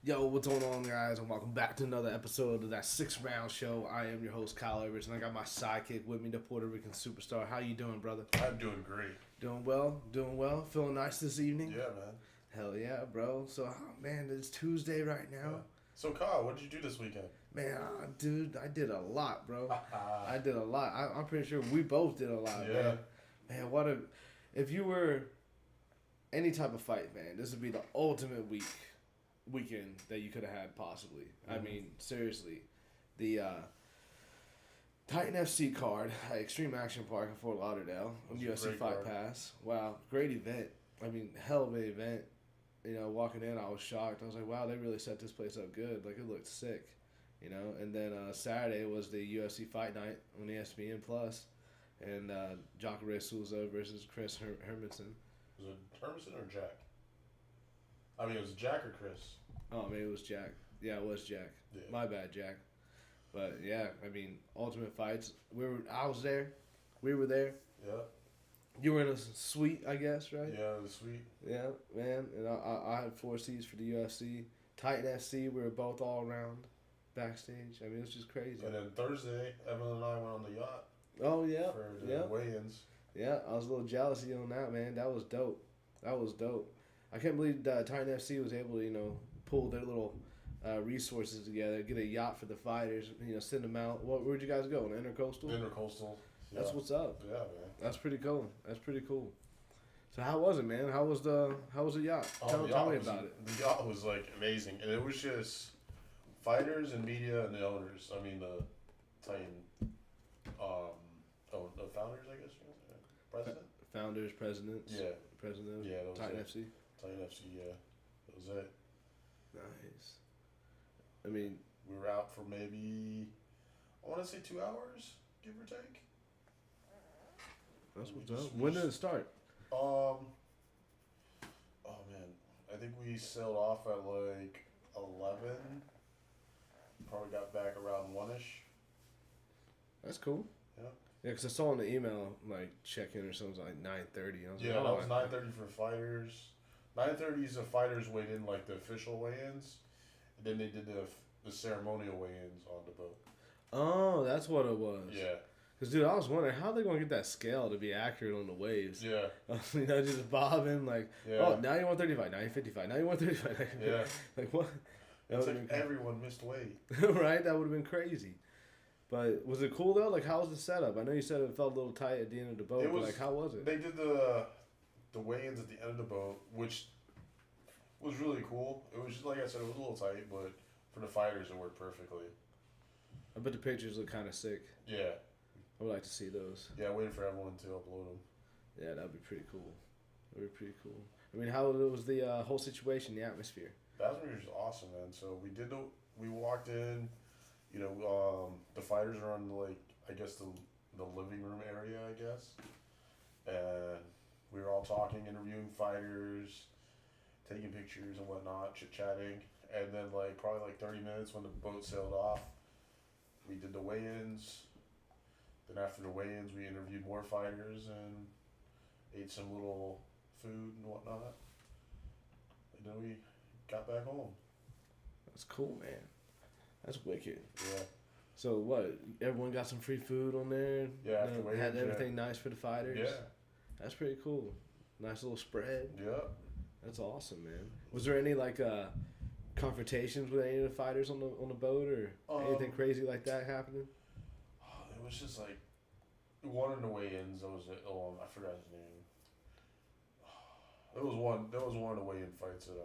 Yo, what's going on, guys? And welcome back to another episode of that 6 round show. I am your host, Kyle Everett, and I got my sidekick with me, the Puerto Rican superstar. How you doing, brother? I'm doing great. Doing well. Feeling nice this evening? Yeah, man. Hell yeah, bro. So, man, it's Tuesday right now. Yeah. So, Kyle, what did you do this weekend? Man, dude, I did a lot, bro. I did a lot. I'm pretty sure we both did a lot, Yeah. Man, if you were any type of fight, man, this would be the ultimate weekend that you could have had possibly. Mm-hmm. I mean, seriously, the TitanFC card at Extreme Action Park in Fort Lauderdale on UFC Fight Pass. Wow, great event. I mean, hell of an event. You know, walking in, I was shocked. I was like, wow, they really set this place up good. Like, it looked sick. You know, and then Saturday was the UFC Fight Night on ESPN Plus, and Jacare Souza versus Chris Hermanson. Was it Hermanson or Jack? I mean, it was Jack or Chris? Oh, maybe it was Jack. Yeah, it was Jack. Yeah. My bad, Jack. But yeah, I mean, Ultimate Fights. I was there. We were there. Yeah. You were in a suite, I guess, right? Yeah, it was sweet. Yeah, man. And I had 4 seats for the UFC. TitanFC, we were both all around backstage. I mean, it's just crazy. And then Thursday, Evan and I went on the yacht. Oh, yeah. For the weigh-ins. Yeah, I was a little jealous of you on that, man. That was dope. I can't believe that TitanFC was able to, you know, pull their little resources together, get a yacht for the fighters, you know, send them out. Where'd you guys go? On Intercoastal? Intercoastal. Yeah. That's what's up. Yeah, man. That's pretty cool. So how was it, man? How was the yacht? Tell me about it. The yacht was like amazing, and it was just fighters and media and the owners. I mean the Titan, the founders, I guess. President. Founders, presidents. Yeah. President. Yeah. That was Titan it. FC. Titan FC. Yeah. That was it. Nice. I mean, we were out for maybe, I want to say 2 hours, give or take. That's what's up. When did it start? Oh man, I think we sailed off at like 11. Probably got back around 1ish. That's cool. Yeah. Yeah, because I saw in the email, like, check-in or something like 9:30. Yeah, that was 9:30 for fighters. 9:30 is the fighters weighed in, like the official weigh-ins. And then they did the ceremonial weigh-ins on the boat. Oh, that's what it was. Yeah. Because, dude, I was wondering how they going to get that scale to be accurate on the waves. Yeah. You know, just bobbing, like, oh, now you want 35, now you 55, now you want 35. Yeah. Like, what? It's like everyone missed weight. Right? That would have been crazy. But was it cool, though? Like, how was the setup? I know you said it felt a little tight at the end of the boat, but, like, how was it? They did the weigh-ins at the end of the boat, which was really cool. It was just, like I said, it was a little tight, but for the fighters, it worked perfectly. I bet the pictures look kind of sick. Yeah. I would like to see those. Yeah, waiting for everyone to upload them. Yeah, that'd be pretty cool. I mean, how was the whole situation, the atmosphere? The atmosphere was awesome, man. So we walked in, you know, the fighters are on I guess the living room area, I guess. And we were all talking, interviewing fighters, taking pictures and whatnot, chit-chatting. And then probably 30 minutes when the boat sailed off, we did the weigh-ins. Then after the weigh-ins, we interviewed more fighters and ate some little food and whatnot. And then we got back home. That's cool, man. That's wicked. Yeah. So what? Everyone got some free food on there? Yeah, after weigh-ins, had everything nice for the fighters? Yeah. That's pretty cool. Nice little spread. Yeah. That's awesome, man. Was there any confrontations with any of the fighters on the boat or anything crazy like that happening? It was just one of the weigh-ins. That was it. Oh, I forgot his name. There was one of the weigh-in fights that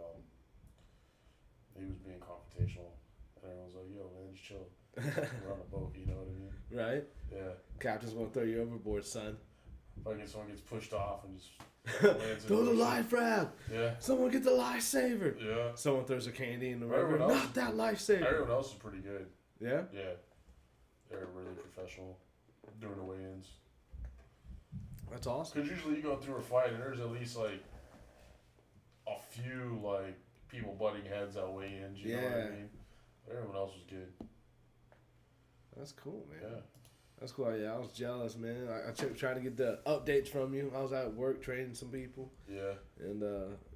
he was being confrontational, and everyone was like, "Yo, man, just chill. We're on a boat." You know what I mean? Right. Yeah. Captain's gonna throw you overboard, son. Someone gets pushed off and just lands throw the life raft. Yeah. Someone get the lifesaver. Yeah. Someone throws a candy in the river. Not that lifesaver. Everyone else is pretty good. Yeah. Yeah. They're really professional doing the weigh-ins. That's awesome. Because usually you go through a fight and there's at least a few people butting heads at weigh-ins. You know what I mean? Everyone else was good. That's cool, man. Yeah. That's cool. Yeah, I was jealous, man. I kept trying to get the updates from you. I was at work training some people. Yeah. And,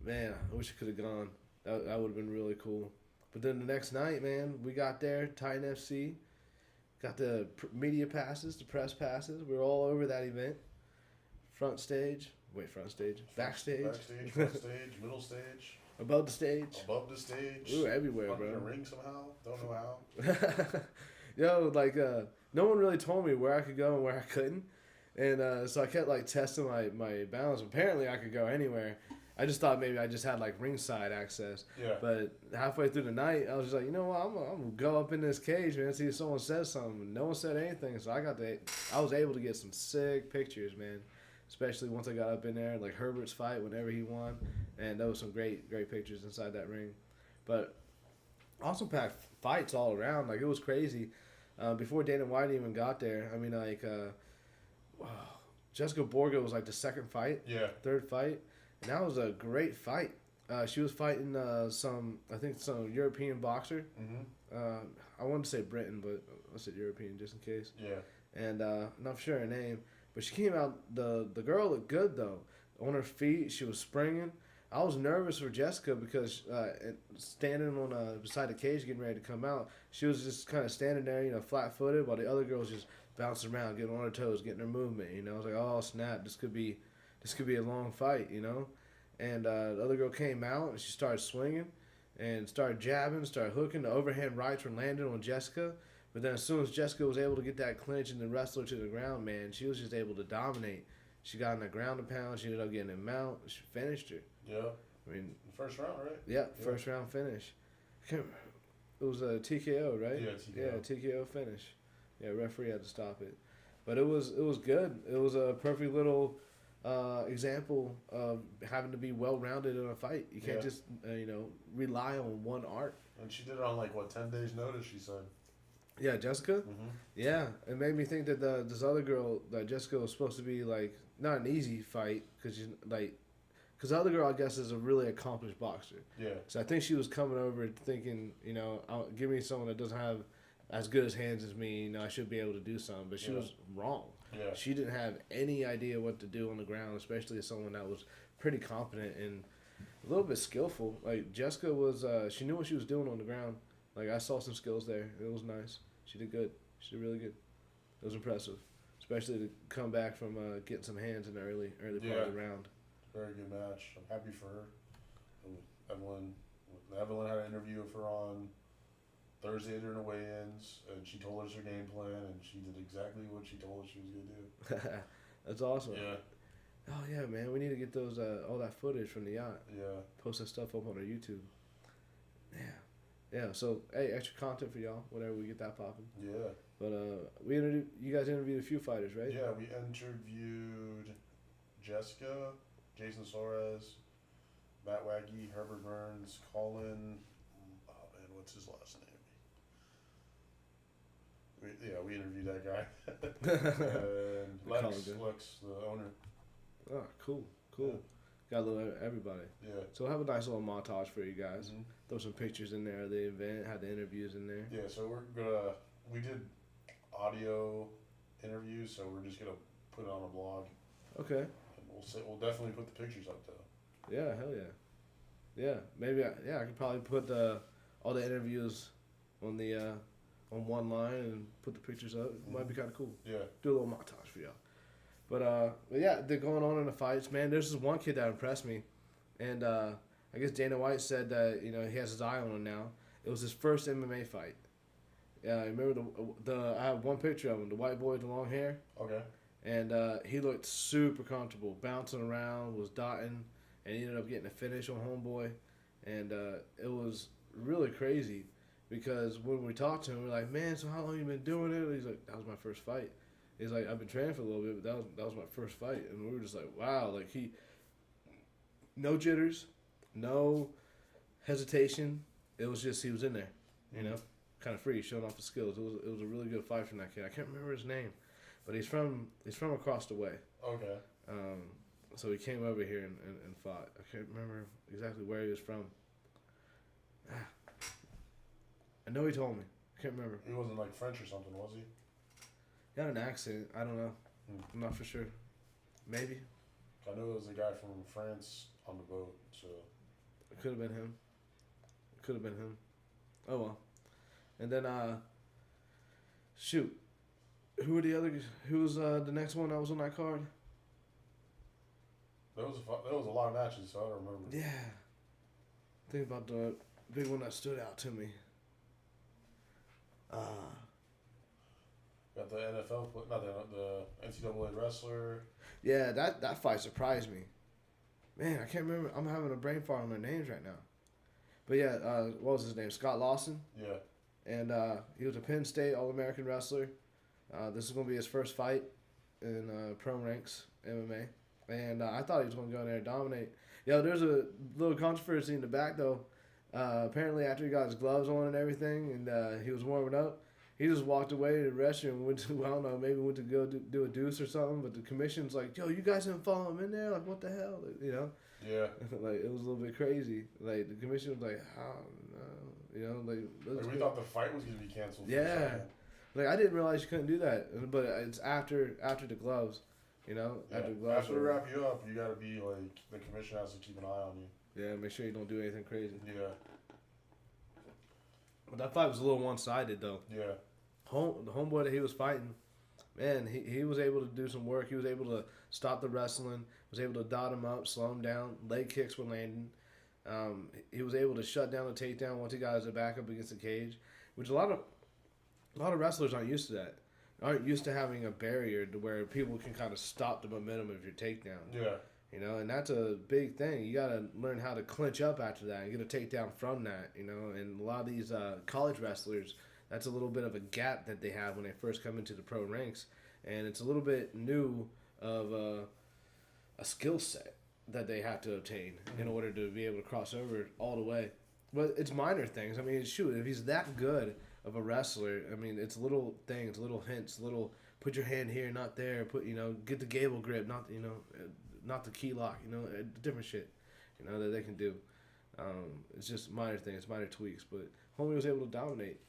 man, I wish I could have gone. That would have been really cool. But then the next night, man, we got there, TitanFC, got the media passes, the press passes. We were all over that event. Front stage, backstage, front stage, middle stage, above the stage. We were everywhere, under bro. the ring somehow. Don't know how. Yo, like, no one really told me where I could go and where I couldn't. And so I kept, like, testing my balance. Apparently, I could go anywhere. I just thought maybe I just had, like, ringside access. Yeah. But halfway through the night, I was just like, you know what? I'm going to go up in this cage, man, see if someone says something. No one said anything. So I was able to get some sick pictures, man. Especially once I got up in there, like Herbert's fight, whenever he won. And there was some great pictures inside that ring. But awesome packed fights all around. Like, it was crazy. Before Dana White even got there, I mean, like, wow. Jessica Borga was like the second fight, third fight, and that was a great fight. She was fighting some European boxer. Mm-hmm. I wanted to say Britain, but I said European just in case. Yeah. And I'm not sure her name, but she came out. The girl looked good though. On her feet, she was springing. I was nervous for Jessica because standing on beside the cage, getting ready to come out, she was just kind of standing there, you know, flat-footed, while the other girls just bouncing around, getting on her toes, getting her movement. You know, I was like, oh snap, this could be a long fight, you know. And the other girl came out and she started swinging, and started jabbing, started hooking. The overhand rights were landing on Jessica, but then as soon as Jessica was able to get that clinch and then wrestle her to the ground, man, she was just able to dominate. She got in the ground and pound. She ended up getting him mount. She finished her. Yeah. I mean, first round, right? Yeah, first round finish. It was a TKO, right? Yeah, TKO. Yeah, TKO finish. Yeah, referee had to stop it, but it was good. It was a perfect little example of having to be well rounded in a fight. You can't just rely on one art. And she did it on 10 days notice. She said. Yeah, Jessica. Mm-hmm. Yeah, it made me think that this other girl, that Jessica, was supposed to be not an easy fight because the other girl, I guess, is a really accomplished boxer. Yeah. So I think she was coming over thinking, give me someone that doesn't have as good as hands as me. I should be able to do something. But she was wrong. Yeah. She didn't have any idea what to do on the ground, especially as someone that was pretty competent and a little bit skillful. Like, Jessica was, she knew what she was doing on the ground. Like, I saw some skills there. It was nice. She did good. She did really good. It was impressive, especially to come back from getting some hands in the early part of the round. Very good match. I'm happy for her. Evelyn had an interview with her on Thursday during the weigh-ins, and she told us her game plan, and she did exactly what she told us she was going to do. That's awesome. Yeah. Oh, yeah, man. We need to get those all that footage from the yacht. Yeah. Post that stuff up on our YouTube. Yeah. Yeah, so, hey, extra content for y'all whenever we get that popping. Yeah. But you guys interviewed a few fighters, right? Yeah, we interviewed Jessica, Jason Suarez, Matt Waggy, Herbert Burns, Colin. Oh man, what's his last name? We interviewed that guy. And Lex, the owner. Oh, cool. Yeah. Got a little everybody. Yeah. So we'll have a nice little montage for you guys. Mm-hmm. Throw some pictures in there of the event, had the interviews in there. Yeah, so we did audio interviews, so we're just gonna put it on a blog. Okay. And we'll definitely put the pictures up though. Yeah, hell yeah. Yeah, maybe I could probably put all the interviews on the on one line and put the pictures up. It might be kind of cool. Yeah. Do a little montage for y'all. But yeah, they're going on in the fights, man. There's this one kid that impressed me, and I guess Dana White said that he has his eye on him now. It was his first MMA fight. Yeah, I remember I have one picture of him, the white boy with the long hair. Okay. And he looked super comfortable, bouncing around, was dotting, and he ended up getting a finish on homeboy, and it was really crazy because when we talked to him, we're like, man, so how long you been doing it? He's like, that was my first fight. He's like, I've been training for a little bit, but that was my first fight. And we were just like, wow, like no jitters, no hesitation. It was just, he was in there, kind of free, showing off his skills. It was a really good fight from that kid. I can't remember his name, but he's from across the way. Okay. So he came over here and fought. I can't remember exactly where he was from. I know he told me. I can't remember. He wasn't like French or something, was he? He had an accent. I don't know. I'm not for sure. Maybe. I know there was a guy from France on the boat, so. It could have been him. Oh well. And then shoot, who were the other? Who was the next one that was on that card? There was a lot of matches, so I don't remember. Yeah. Think about the big one that stood out to me. Got the NFL, not the NCAA wrestler. Yeah, that fight surprised me. Man, I can't remember. I'm having a brain fart on their names right now. But yeah, what was his name? Scott Lawson. Yeah. And he was a Penn State All-American wrestler. This is going to be his first fight in pro ranks MMA. And I thought he was going to go in there and dominate. Yo, there's a little controversy in the back, though. Apparently, after he got his gloves on and everything, and he was warming up, he just walked away to the restroom and went to, I don't know, maybe went to go do a deuce or something. But the commission's like, yo, you guys didn't follow him in there? Like, what the hell? You know? Yeah. Like, it was a little bit crazy. Like, the commission was like, I don't know. You know, like we thought the fight was going to be canceled. Yeah. Like, I didn't realize you couldn't do that. But it's after the gloves. You know? Yeah. After the gloves. After they wrap you up, you got to be like, the commission has to keep an eye on you. Yeah, make sure you don't do anything crazy. Yeah. But that fight was a little one-sided, though. Yeah. The homeboy that he was fighting, man, he was able to do some work. He was able to stop the wrestling, was able to dot him up, slow him down. Leg kicks were landing. He was able to shut down the takedown once he got his back up against the cage, which a lot of wrestlers aren't used to that. Aren't used to having a barrier to where people can kind of stop the momentum of your takedown. Yeah. You know, and that's a big thing. You got to learn how to clinch up after that and get a takedown from that, you know. And a lot of these college wrestlers, that's a little bit of a gap that they have when they first come into the pro ranks. And it's a little bit new of a skill set that they have to obtain in order to be able to cross over all the way. But it's minor things. I mean, shoot, if he's that good of a wrestler, I mean, it's little things, little hints, little put your hand here, not there, get the gable grip, not the key lock, different shit, that they can do. It's just minor things, minor tweaks. But homie was able to dominate,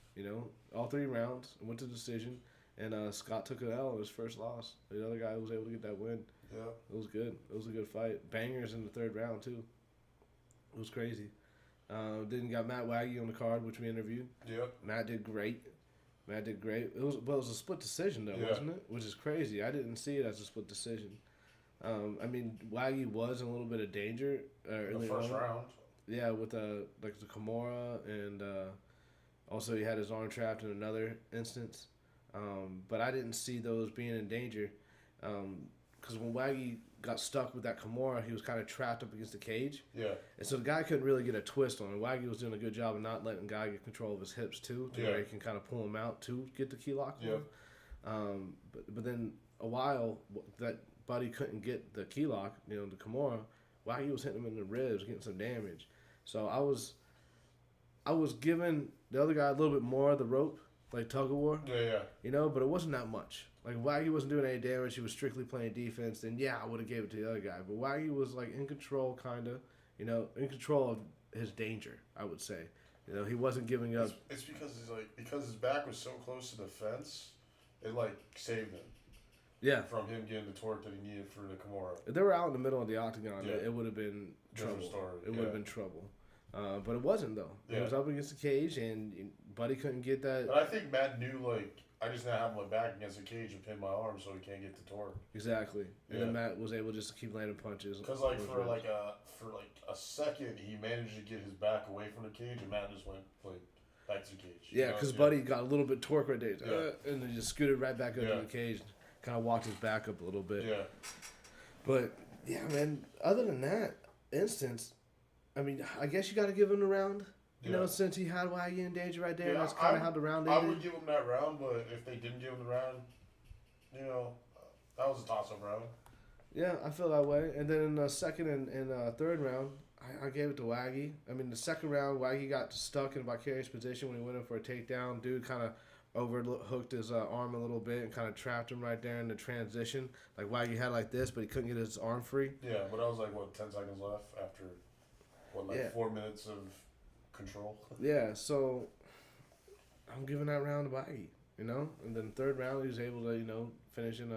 all 3 rounds, went to decision, and Scott took an L in his first loss. The other guy was able to get that win. Yeah. It was good. It was a good fight. Bangers in the 3rd round, too. It was crazy. Then got Matt Waggy on the card, which we interviewed. Yep. Matt did great. It was a split decision, though, wasn't it? Which is crazy. I didn't see it as a split decision. I mean, Waggy was in a little bit of danger in the first round. Yeah, with the Kimura, and also he had his arm trapped in another instance. But I didn't see those being in danger. Because when Waggy got stuck with that Kimura, he was kind of trapped up against the cage. Yeah. And so the guy couldn't really get a twist on it. Waggy was doing a good job of not letting the guy get control of his hips, too, to where he can kind of pull him out to get the key lock on him. But then a while, that Buddy couldn't get the key lock, the Kimura, Waggy was hitting him in the ribs, getting some damage. So I was giving the other guy a little bit more of the rope, like tug of war. Yeah. But it wasn't that much. Like, Waggy wasn't doing any damage. He was strictly playing defense. Then, I would have gave it to the other guy. But Waggy was, in control, kind of. In control of his danger, I would say. He wasn't giving up. It's because because his back was so close to the fence, it, saved him. Yeah. From him getting the torque that he needed for the Kimura. If they were out in the middle of the octagon, it would have been trouble. It would have been trouble. But it wasn't, though. Yeah. He was up against the cage, and Buddy couldn't get that. But I think Matt knew, I just now have my back against the cage and pin my arm so he can't get the torque. Exactly. And then Matt was able just to keep landing punches. Because, for a second, he managed to get his back away from the cage, and Matt just went, back to the cage. Yeah, because Buddy got a little bit torque right there. And then just scooted right back up to the cage. Kind of walked his back up a little bit. Yeah. But, yeah, man, other than that instance, I mean, I guess you got to give him the round. Since he had Waggy in danger right there, that's kind of how the round ended. I would give him that round, but if they didn't give him the round, that was a toss-up round. Yeah, I feel that way. And then in the 2nd and 3rd round, I gave it to Waggy. I mean, the 2nd round, Waggy got stuck in a vicarious position when he went in for a takedown. Dude kind of overhooked his arm a little bit and kind of trapped him right there in the transition. Waggy had this, but he couldn't get his arm free. Yeah, but that was 10 seconds left after, 4 minutes of control. Yeah, so I'm giving that round to Waggy, And then 3rd round, he was able to, finish in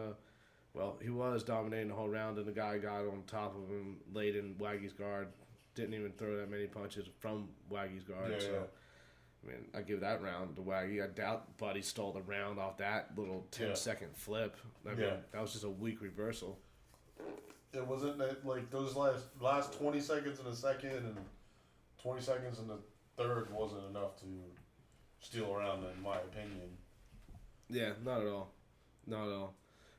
he was dominating the whole round, and the guy got on top of him, laid in Waggy's guard, didn't even throw that many punches from Waggy's guard. I mean, I give that round to Waggy. I doubt Buddy stole the round off that little 10-second flip. I mean, that was just a weak reversal. It wasn't that, like, those last 20 seconds in the second and 20 seconds in the third wasn't enough to steal a round, in my opinion. Yeah, not at all. Not at all.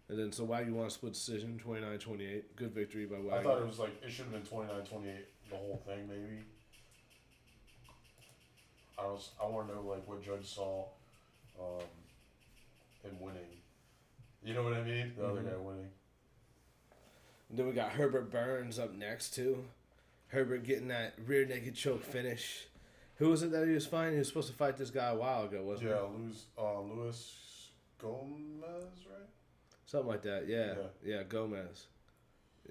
And then, so Waggy won a split decision, 29-28. Good victory by Waggy. I thought it was like, it should have been 29-28, the whole thing, maybe. I want to know, like, what judge saw him winning. You know what I mean? The other guy winning. And then we got Herbert Burns up next, too. Herbert getting that rear naked choke finish. Who was it that he was fighting? He was supposed to fight this guy a while ago, wasn't he? Yeah, Luis Gomez, right? Something like that, yeah, Gomez.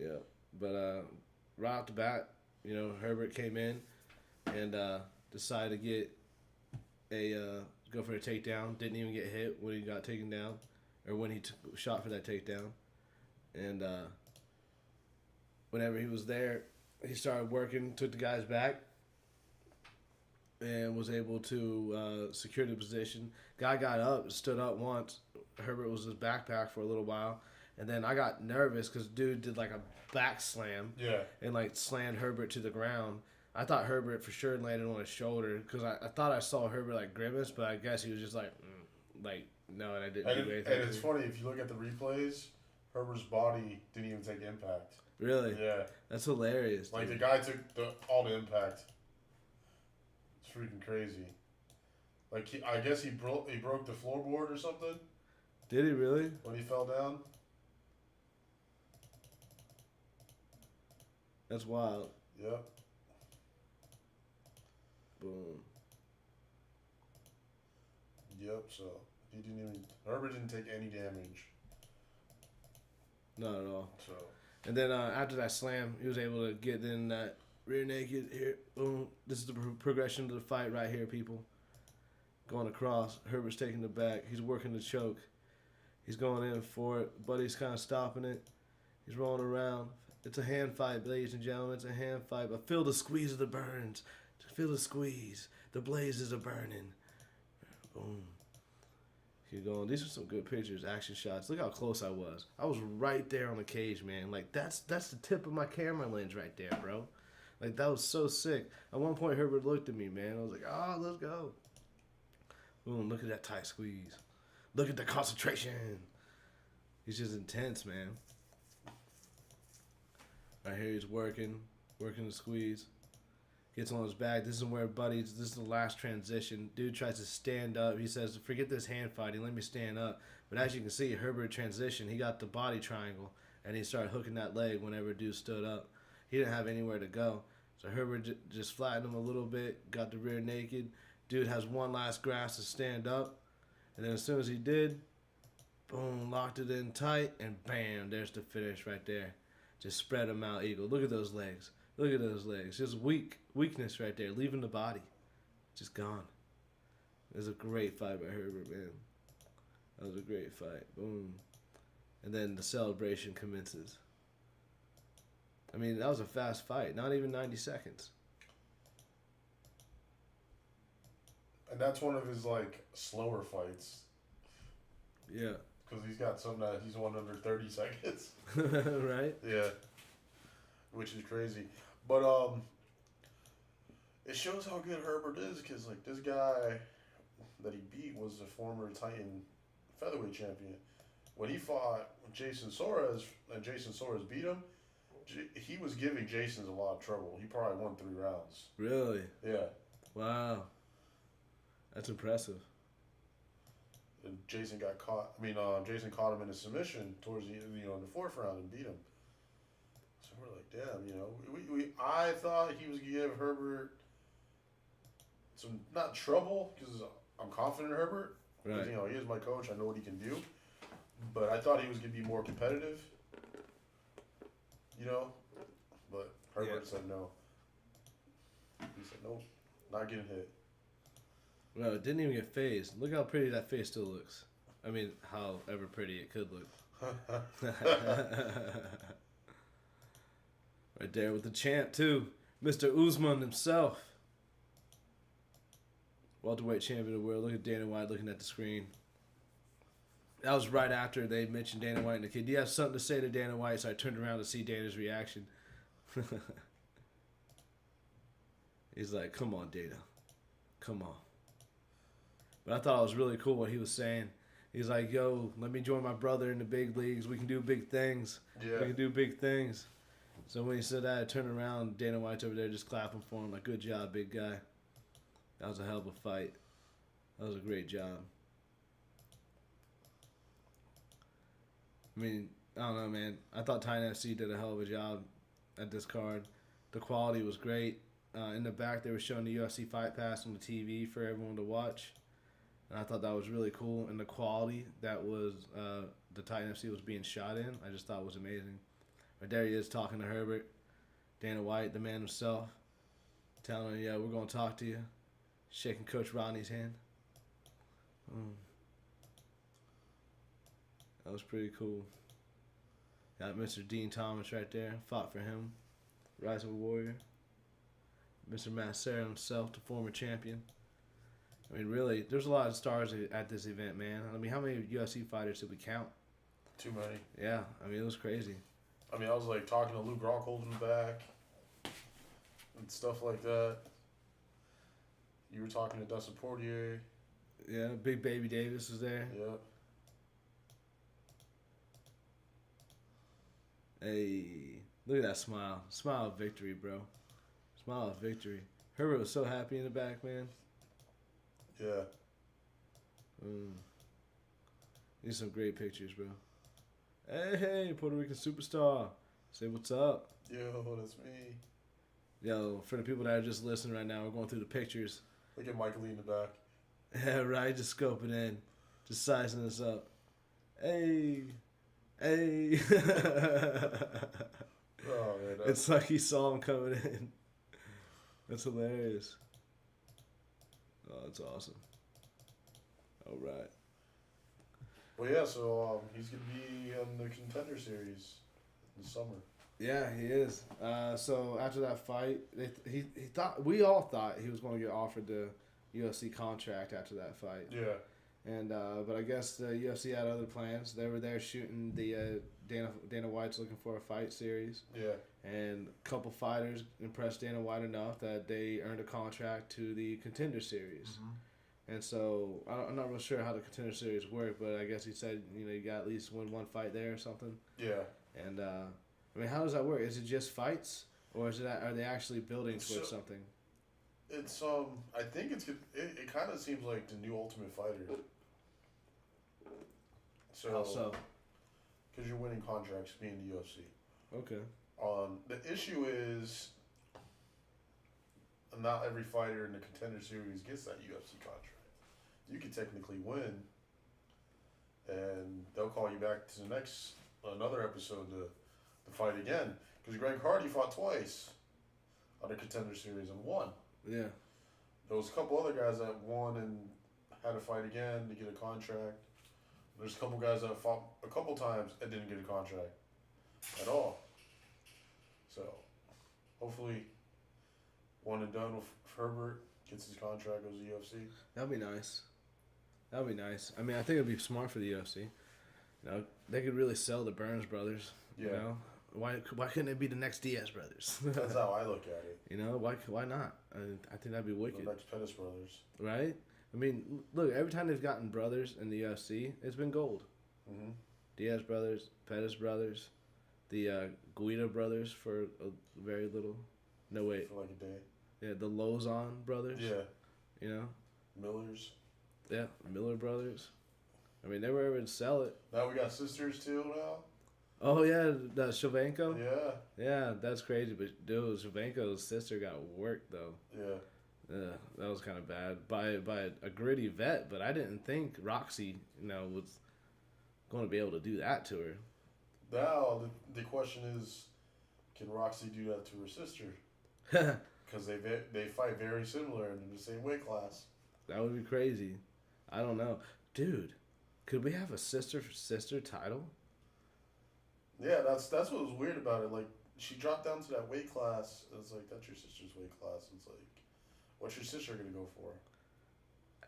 Yeah, but right off the bat, you know, Herbert came in and decided to get go for a takedown. Didn't even get hit when he got taken down, or when he shot for that takedown. And whenever he was there, he started working, took the guy's back, and was able to secure the position. Guy got up, stood up once. Herbert was his backpack for a little while. And then I got nervous because dude did like a back slam. Yeah. And like slammed Herbert to the ground. I thought Herbert for sure landed on his shoulder because I thought I saw Herbert like grimace, but I guess he was just like no, and I didn't do anything. And it's funny, if you look at the replays, Herbert's body didn't even take impact. Really? Yeah. That's hilarious. Like, the guy took all the impact. It's freaking crazy. Like, I guess he broke the floorboard or something. Did he really? When he fell down. That's wild. Yep. Boom. Yep, so Herbert didn't take any damage. Not at all. So. And then after that slam, he was able to get in that rear naked here. Boom. This is the progression of the fight right here, people. Going across. Herbert's taking the back. He's working the choke. He's going in for it. Buddy's kind of stopping it. He's rolling around. It's a hand fight, ladies and gentlemen. It's a hand fight. But feel the squeeze of the burns. Feel the squeeze. The blazes are burning. Boom. Keep going. These are some good pictures, action shots. Look how close I was. I was right there on the cage, man. Like, that's the tip of my camera lens right there, bro. Like, that was so sick. At one point, Herbert looked at me, man. I was like, oh, let's go. Boom, look at that tight squeeze. Look at the concentration. He's just intense, man. Right here, he's working the squeeze. Gets on his back. This is where this is the last transition. Dude tries to stand up. He says, forget this hand fighting. Let me stand up. But as you can see, Herbert transition. He got the body triangle. And he started hooking that leg whenever dude stood up. He didn't have anywhere to go. So Herbert just flattened him a little bit. Got the rear naked. Dude has one last grasp to stand up. And then as soon as he did, boom, locked it in tight. And bam, there's the finish right there. Just spread him out eagle. Look at those legs. Look at those legs. Just weakness right there, leaving the body. Just gone. It was a great fight by Herbert, man. That was a great fight. Boom. And then the celebration commences. I mean, that was a fast fight. Not even 90 seconds. And that's one of his, like, slower fights. Yeah. Because he's got some that he's won under 30 seconds. Right? Yeah. Which is crazy. But it shows how good Herbert is, because like this guy that he beat was a former Titan featherweight champion. When he fought Jason Soares and Jason Soares beat him, he was giving Jason a lot of trouble. He probably won 3 rounds. Really? Yeah. Wow. That's impressive. And Jason got caught. Jason caught him in a submission towards the in the 4th round and beat him. So we're like, damn, I thought he was gonna give Herbert some, not trouble, because I'm confident in Herbert. Right. Because, he is my coach. I know what he can do. But I thought he was gonna be more competitive. But Herbert said no. He said nope, not getting hit. Well, it didn't even get phased. Look how pretty that face still looks. I mean, however pretty it could look. Right there with the champ, too. Mr. Usman himself. welterweight champion of the world. Look at Dana White looking at the screen. That was right after they mentioned Dana White and the kid. Do you have something to say to Dana White? So I turned around to see Dana's reaction. He's like, come on, Dana. Come on. But I thought it was really cool what he was saying. He's like, yo, let me join my brother in the big leagues. We can do big things. Yeah. We can do big things. So when he said that, I turned around. Dana White's over there just clapping for him. Like, good job, big guy. That was a hell of a fight. That was a great job. I mean, I don't know, man. I thought TitanFC did a hell of a job at this card. The quality was great. In the back, they were showing the UFC Fight Pass on the TV for everyone to watch. And I thought that was really cool. And the quality that was the TitanFC was being shot in, I just thought was amazing. But there he is talking to Herbert. Dana White, the man himself, telling him, yeah, we're going to talk to you. Shaking Coach Rodney's hand. That was pretty cool. Got Mr. Dean Thomas right there. Fought for him. Rise of a Warrior. Mr. Massera himself, the former champion. I mean, really, there's a lot of stars at this event, man. I mean, how many UFC fighters did we count? Too many. Yeah, I mean, it was crazy. I mean, I was like talking to Luke Rockhold in the back and stuff like that. You were talking to Dustin Poirier. Yeah, Big Baby Davis was there. Yeah. Hey, look at that smile. Smile of victory, bro. Smile of victory. Herbert was so happy in the back, man. Yeah. These some great pictures, bro. Hey, Puerto Rican superstar. Say what's up. Yo, that's me. Yo, for the people that are just listening right now, we're going through the pictures. Look at Michael Lee in the back. Yeah, right. Just scoping in. Just sizing us up. Hey. Hey. Oh, man. It's like he saw him coming in. That's hilarious. Oh, that's awesome. All right. Well, yeah, so he's going to be in the Contender Series in the summer. Yeah, he is. So after that fight, we all thought he was going to get offered the UFC contract after that fight. Yeah. And but I guess the UFC had other plans. They were there shooting the Dana White's looking for a fight series. Yeah. And a couple fighters impressed Dana White enough that they earned a contract to the Contender Series. Mm-hmm. And so I'm not really sure how the Contender Series worked, but I guess he said you got at least win one fight there or something. Yeah. And I mean, how does that work? Is it just fights, or are they actually building towards something? It's I think it kind of seems like the new Ultimate Fighter. So. How so? Because you're winning contracts being the UFC. Okay. The issue is not every fighter in the Contender Series gets that UFC contract. You could technically win, and they'll call you back to another episode to fight again. Because Greg Hardy fought twice on the Contender Series and won. Yeah. There was a couple other guys that won and had to fight again to get a contract. There's a couple guys that fought a couple times and didn't get a contract at all. So, hopefully, one and done with Herbert, gets his contract, goes to UFC. That'd be nice. That'd be nice. I mean, I think it'd be smart for the UFC. They could really sell the Burns brothers. Yeah. You know, why couldn't it be the next Diaz brothers? That's how I look at it. Why not? I think that'd be wicked. The next Pettis brothers. Right? I mean, look, every time they've gotten brothers in the UFC, it's been gold. Mm-hmm. Diaz brothers, Pettis brothers, the Guida brothers for a very little. No, wait. For like a day. Yeah, the Lozon brothers. Yeah. Millers. Yeah, Miller brothers. I mean, they were able to sell it. Now we got sisters too now. Oh, yeah, the Shevchenko? Yeah. Yeah, that's crazy. But, dude, Shevchenko's sister got worked, though. Yeah. That was kind of bad by a gritty vet, but I didn't think Roxy, was going to be able to do that to her. Now the question is, can Roxy do that to her sister? Because they fight very similar and in the same weight class. That would be crazy. I don't know, dude. Could we have a sister title? Yeah, that's what was weird about it. Like, she dropped down to that weight class. It's like, that's your sister's weight class. It's like, what's your sister gonna go for?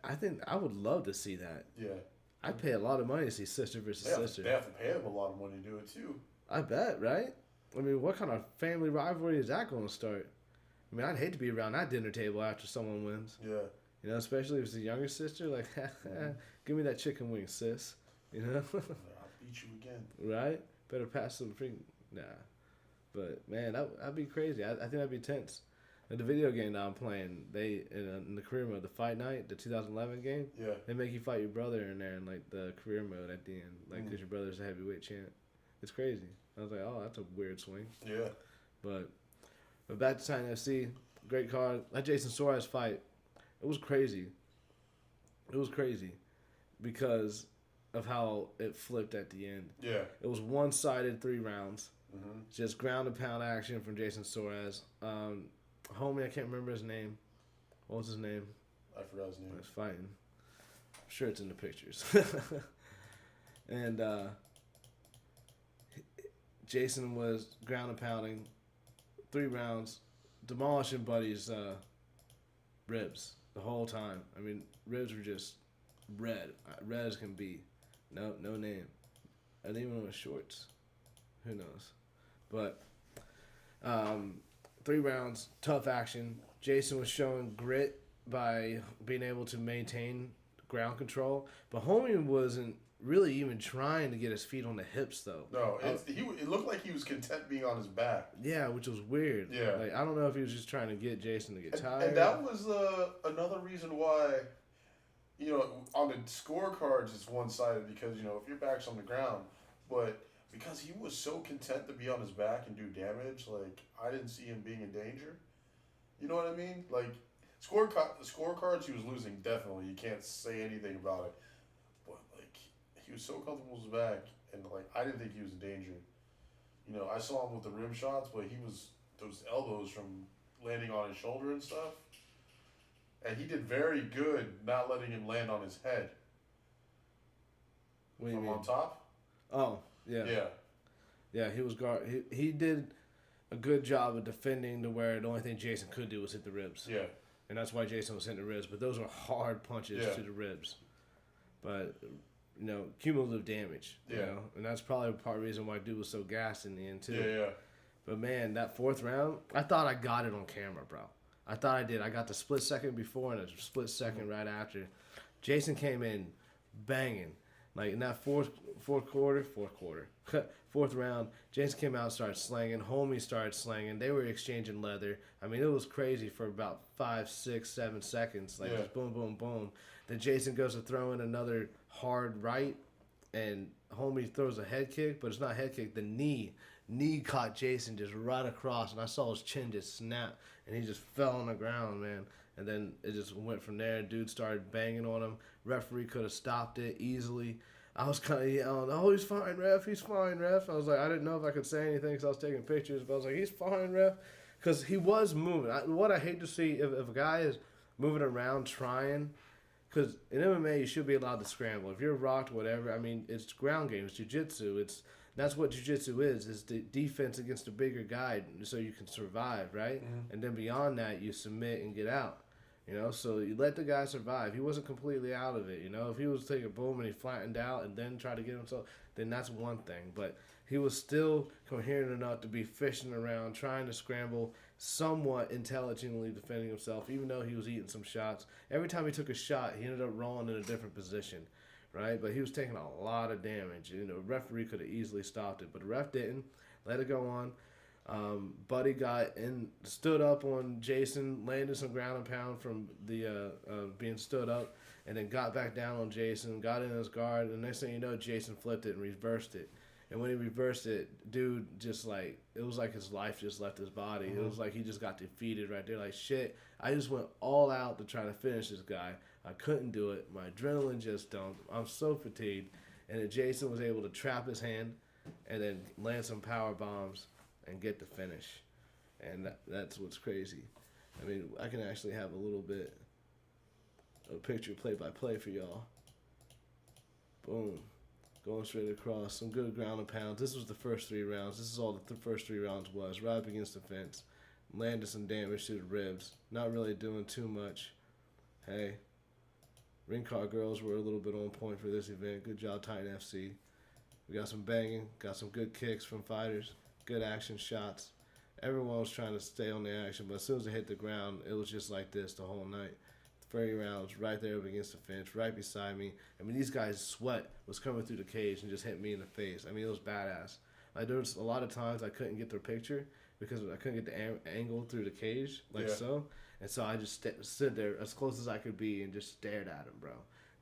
I think I would love to see that. Yeah. I'd pay a lot of money to see sister versus sister. They have to pay them a lot of money to do it too. I bet, right? I mean, what kind of family rivalry is that going to start? I mean, I'd hate to be around that dinner table after someone wins. Yeah. You know, especially if it's a younger sister. Like, give me that chicken wing, sis. You know? I'll beat you again. Right? Better pass some freaking... Nah. But, man, that'd be crazy. I think that'd be tense. In the video game that I'm playing, they in the career mode, the Fight Night, the 2011 game, they make you fight your brother in there in, like, the career mode at the end. Like, because your brother's a heavyweight champ. It's crazy. I was like, oh, that's a weird swing. Yeah. But back to TitanFC, great card. That Jason Suarez fight, it was crazy. It was crazy because of how it flipped at the end. Yeah. It was one-sided 3 rounds. Mm-hmm. Just ground and pound action from Jason Suarez. Homie, I can't remember his name. What was his name? I forgot his name. He was fighting. I'm sure it's in the pictures. And Jason was ground and pounding 3 rounds, demolishing Buddy's ribs the whole time. I mean, ribs were just red as can be. No name. I didn't even know his shorts. Who knows? But 3 rounds, tough action. Jason was showing grit by being able to maintain ground control, but homie wasn't really even trying to get his feet on the hips though. No, it looked like he was content being on his back. Yeah, which was weird. Yeah, like I don't know if he was just trying to get Jason to get tired. And that was another reason why, you know, on the scorecards it's one-sided because, you know, if your back's on the ground, but because he was so content to be on his back and do damage, like I didn't see him being in danger. You know what I mean? Like scorecards he was losing definitely. You can't say anything about it. But like he was so comfortable with his back, and like I didn't think he was in danger. You know, I saw him with the rim shots, but he was those elbows from landing on his shoulder and stuff. And he did very good not letting him land on his head. What do you from mean? On top? Oh, yeah. Yeah. Yeah, he was guard. He did a good job of defending to where the only thing Jason could do was hit the ribs. Yeah. And that's why Jason was hitting the ribs. But those were hard punches to the ribs. But, you know, cumulative damage. You know? And that's probably part of the reason why dude was so gassed in the end, too. Yeah. But, man, that 4th round, I thought I got it on camera, bro. I thought I did. I got the split second before and a split second right after. Jason came in banging. Like, in that fourth round, Jason came out and started slanging. Homie started slanging. They were exchanging leather. I mean, it was crazy for about 5, 6, 7 seconds. Like, just boom, boom, boom. Then Jason goes to throw in another hard right, and homie throws a head kick, but it's not a head kick. The knee caught Jason just right across, and I saw his chin just snap, and he just fell on the ground, man. And then it just went from there. Dude started banging on him. Referee could have stopped it easily. I was kind of yelling, "Oh, he's fine, ref. He's fine, ref." I was like, I didn't know if I could say anything because I was taking pictures, but I was like, "He's fine, ref," because he was moving. What I hate to see if a guy is moving around trying, because in MMA you should be allowed to scramble. If you're rocked, whatever. I mean, it's ground game. It's jiu-jitsu. That's what jiu-jitsu is the defense against a bigger guy so you can survive, right? Mm-hmm. And then beyond that, you submit and get out. You know, so you let the guy survive. He wasn't completely out of it, you know. If he was taking a boom and he flattened out and then tried to get himself, then that's one thing. But he was still coherent enough to be fishing around, trying to scramble, somewhat intelligently defending himself, even though he was eating some shots. Every time he took a shot, he ended up rolling in a different position, right? But he was taking a lot of damage. You know, the referee could have easily stopped it, but the ref didn't. Let it go on. Buddy got in, stood up on Jason, landed some ground and pound from the being stood up, and then got back down on Jason, got in his guard, and next thing you know, Jason flipped it and reversed it. And when he reversed it, dude just like, it was like his life just left his body. Mm-hmm. It was like he just got defeated right there. Like, shit, I just went all out to try to finish this guy. I couldn't do it. My adrenaline just dumped. I'm so fatigued. And then Jason was able to trap his hand and then land some power bombs and get the finish. And that's what's crazy. I mean, I can actually have a little bit of picture play-by-play for y'all. Boom. Going straight across. Some good ground and pounds. This was the first 3 rounds. This is all the first 3 rounds was. Right up against the fence. Landed some damage to the ribs. Not really doing too much. Hey. Ring car girls were a little bit on point for this event. Good job, TitanFC. We got some banging, got some good kicks from fighters, good action shots. Everyone was trying to stay on the action, but as soon as they hit the ground, it was just like this the whole night. 30 rounds right there up against the fence, right beside me. I mean, these guys' sweat was coming through the cage and just hit me in the face. I mean, it was badass. Like, there was a lot of times I couldn't get their picture because I couldn't get the angle through the cage, so. And so I just stood there as close as I could be and just stared at him, bro.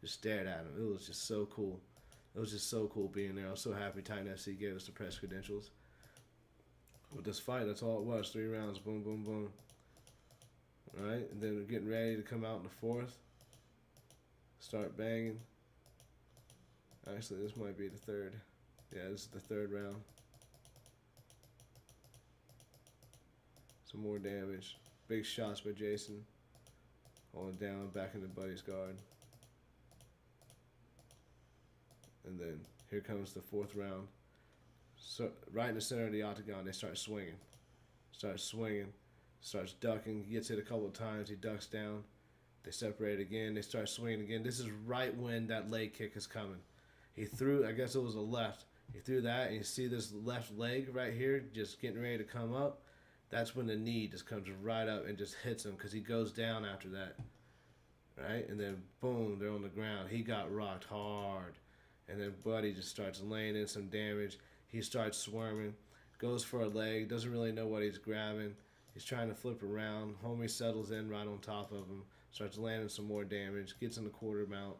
Just stared at him. It was just so cool. It was just so cool being there. I was so happy TitanFC gave us the press credentials. With this fight, that's all it was. 3 rounds. Boom, boom, boom. All right? And then we're getting ready to come out in the 4th. Start banging. Actually, this might be the 3rd. Yeah, this is the 3rd round. Some more damage. Big shots by Jason. Holding down, back into Buddy's guard. And then here comes the 4th round. So right in the center of the octagon, they start swinging. Starts ducking. He gets hit a couple of times. He ducks down. They separate again. They start swinging again. This is right when that leg kick is coming. He threw, I guess it was a left. He threw that, and you see this left leg right here just getting ready to come up. That's when the knee just comes right up and just hits him because he goes down after that. Right? And then, boom, they're on the ground. He got rocked hard. And then Buddy just starts laying in some damage. He starts swarming, goes for a leg, doesn't really know what he's grabbing. He's trying to flip around. Homie settles in right on top of him, starts landing some more damage, gets in the quarter mount,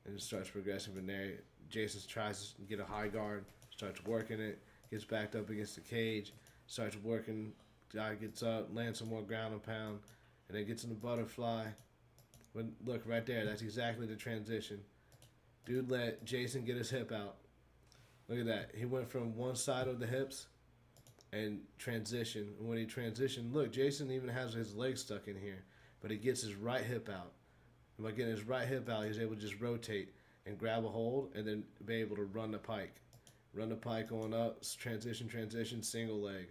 and just starts progressing from there. Jason tries to get a high guard, starts working it, gets backed up against the cage, starts working, guy gets up, lands some more ground and pound, and then gets in the butterfly. But look, right there, that's exactly the transition. Dude let Jason get his hip out. Look at that. He went from one side of the hips and transition. And when he transitioned, look, Jason even has his leg stuck in here, but he gets his right hip out. And by getting his right hip out, he's able to just rotate and grab a hold and then be able to run the pike. Run the pike on up, transition, single leg.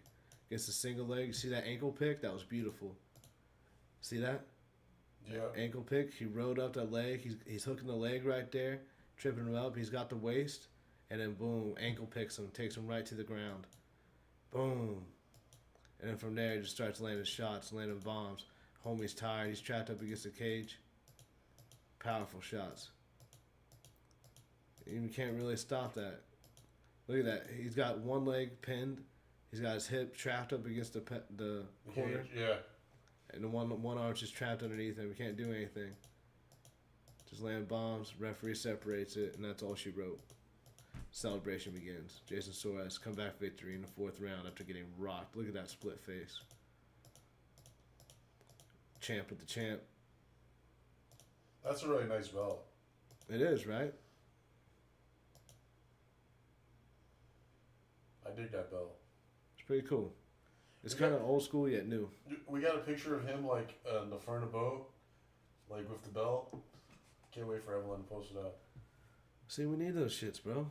Gets the single leg. You see that ankle pick? That was beautiful. See that? Yeah. Ankle pick. He rode up that leg. He's hooking the leg right there, tripping him up. He's got the waist. And then, boom, ankle picks him, takes him right to the ground. Boom. And then from there, he just starts landing shots, landing bombs. Homie's tired. He's trapped up against the cage. Powerful shots. You can't really stop that. Look at that. He's got one leg pinned. He's got his hip trapped up against the corner. Yeah. And the one arm's just trapped underneath him. He can't do anything. Just land bombs. Referee separates it, and that's all she wrote. Celebration begins. Jason Suarez comeback victory in the 4th round after getting rocked. Look at that split face. Champ with the champ. That's a really nice belt. It is, right? I dig that belt. It's pretty cool. It's kind of old school yet new. We got a picture of him like in the front of the boat, like with the belt. Can't wait for everyone to post it up. See, we need those shits, bro.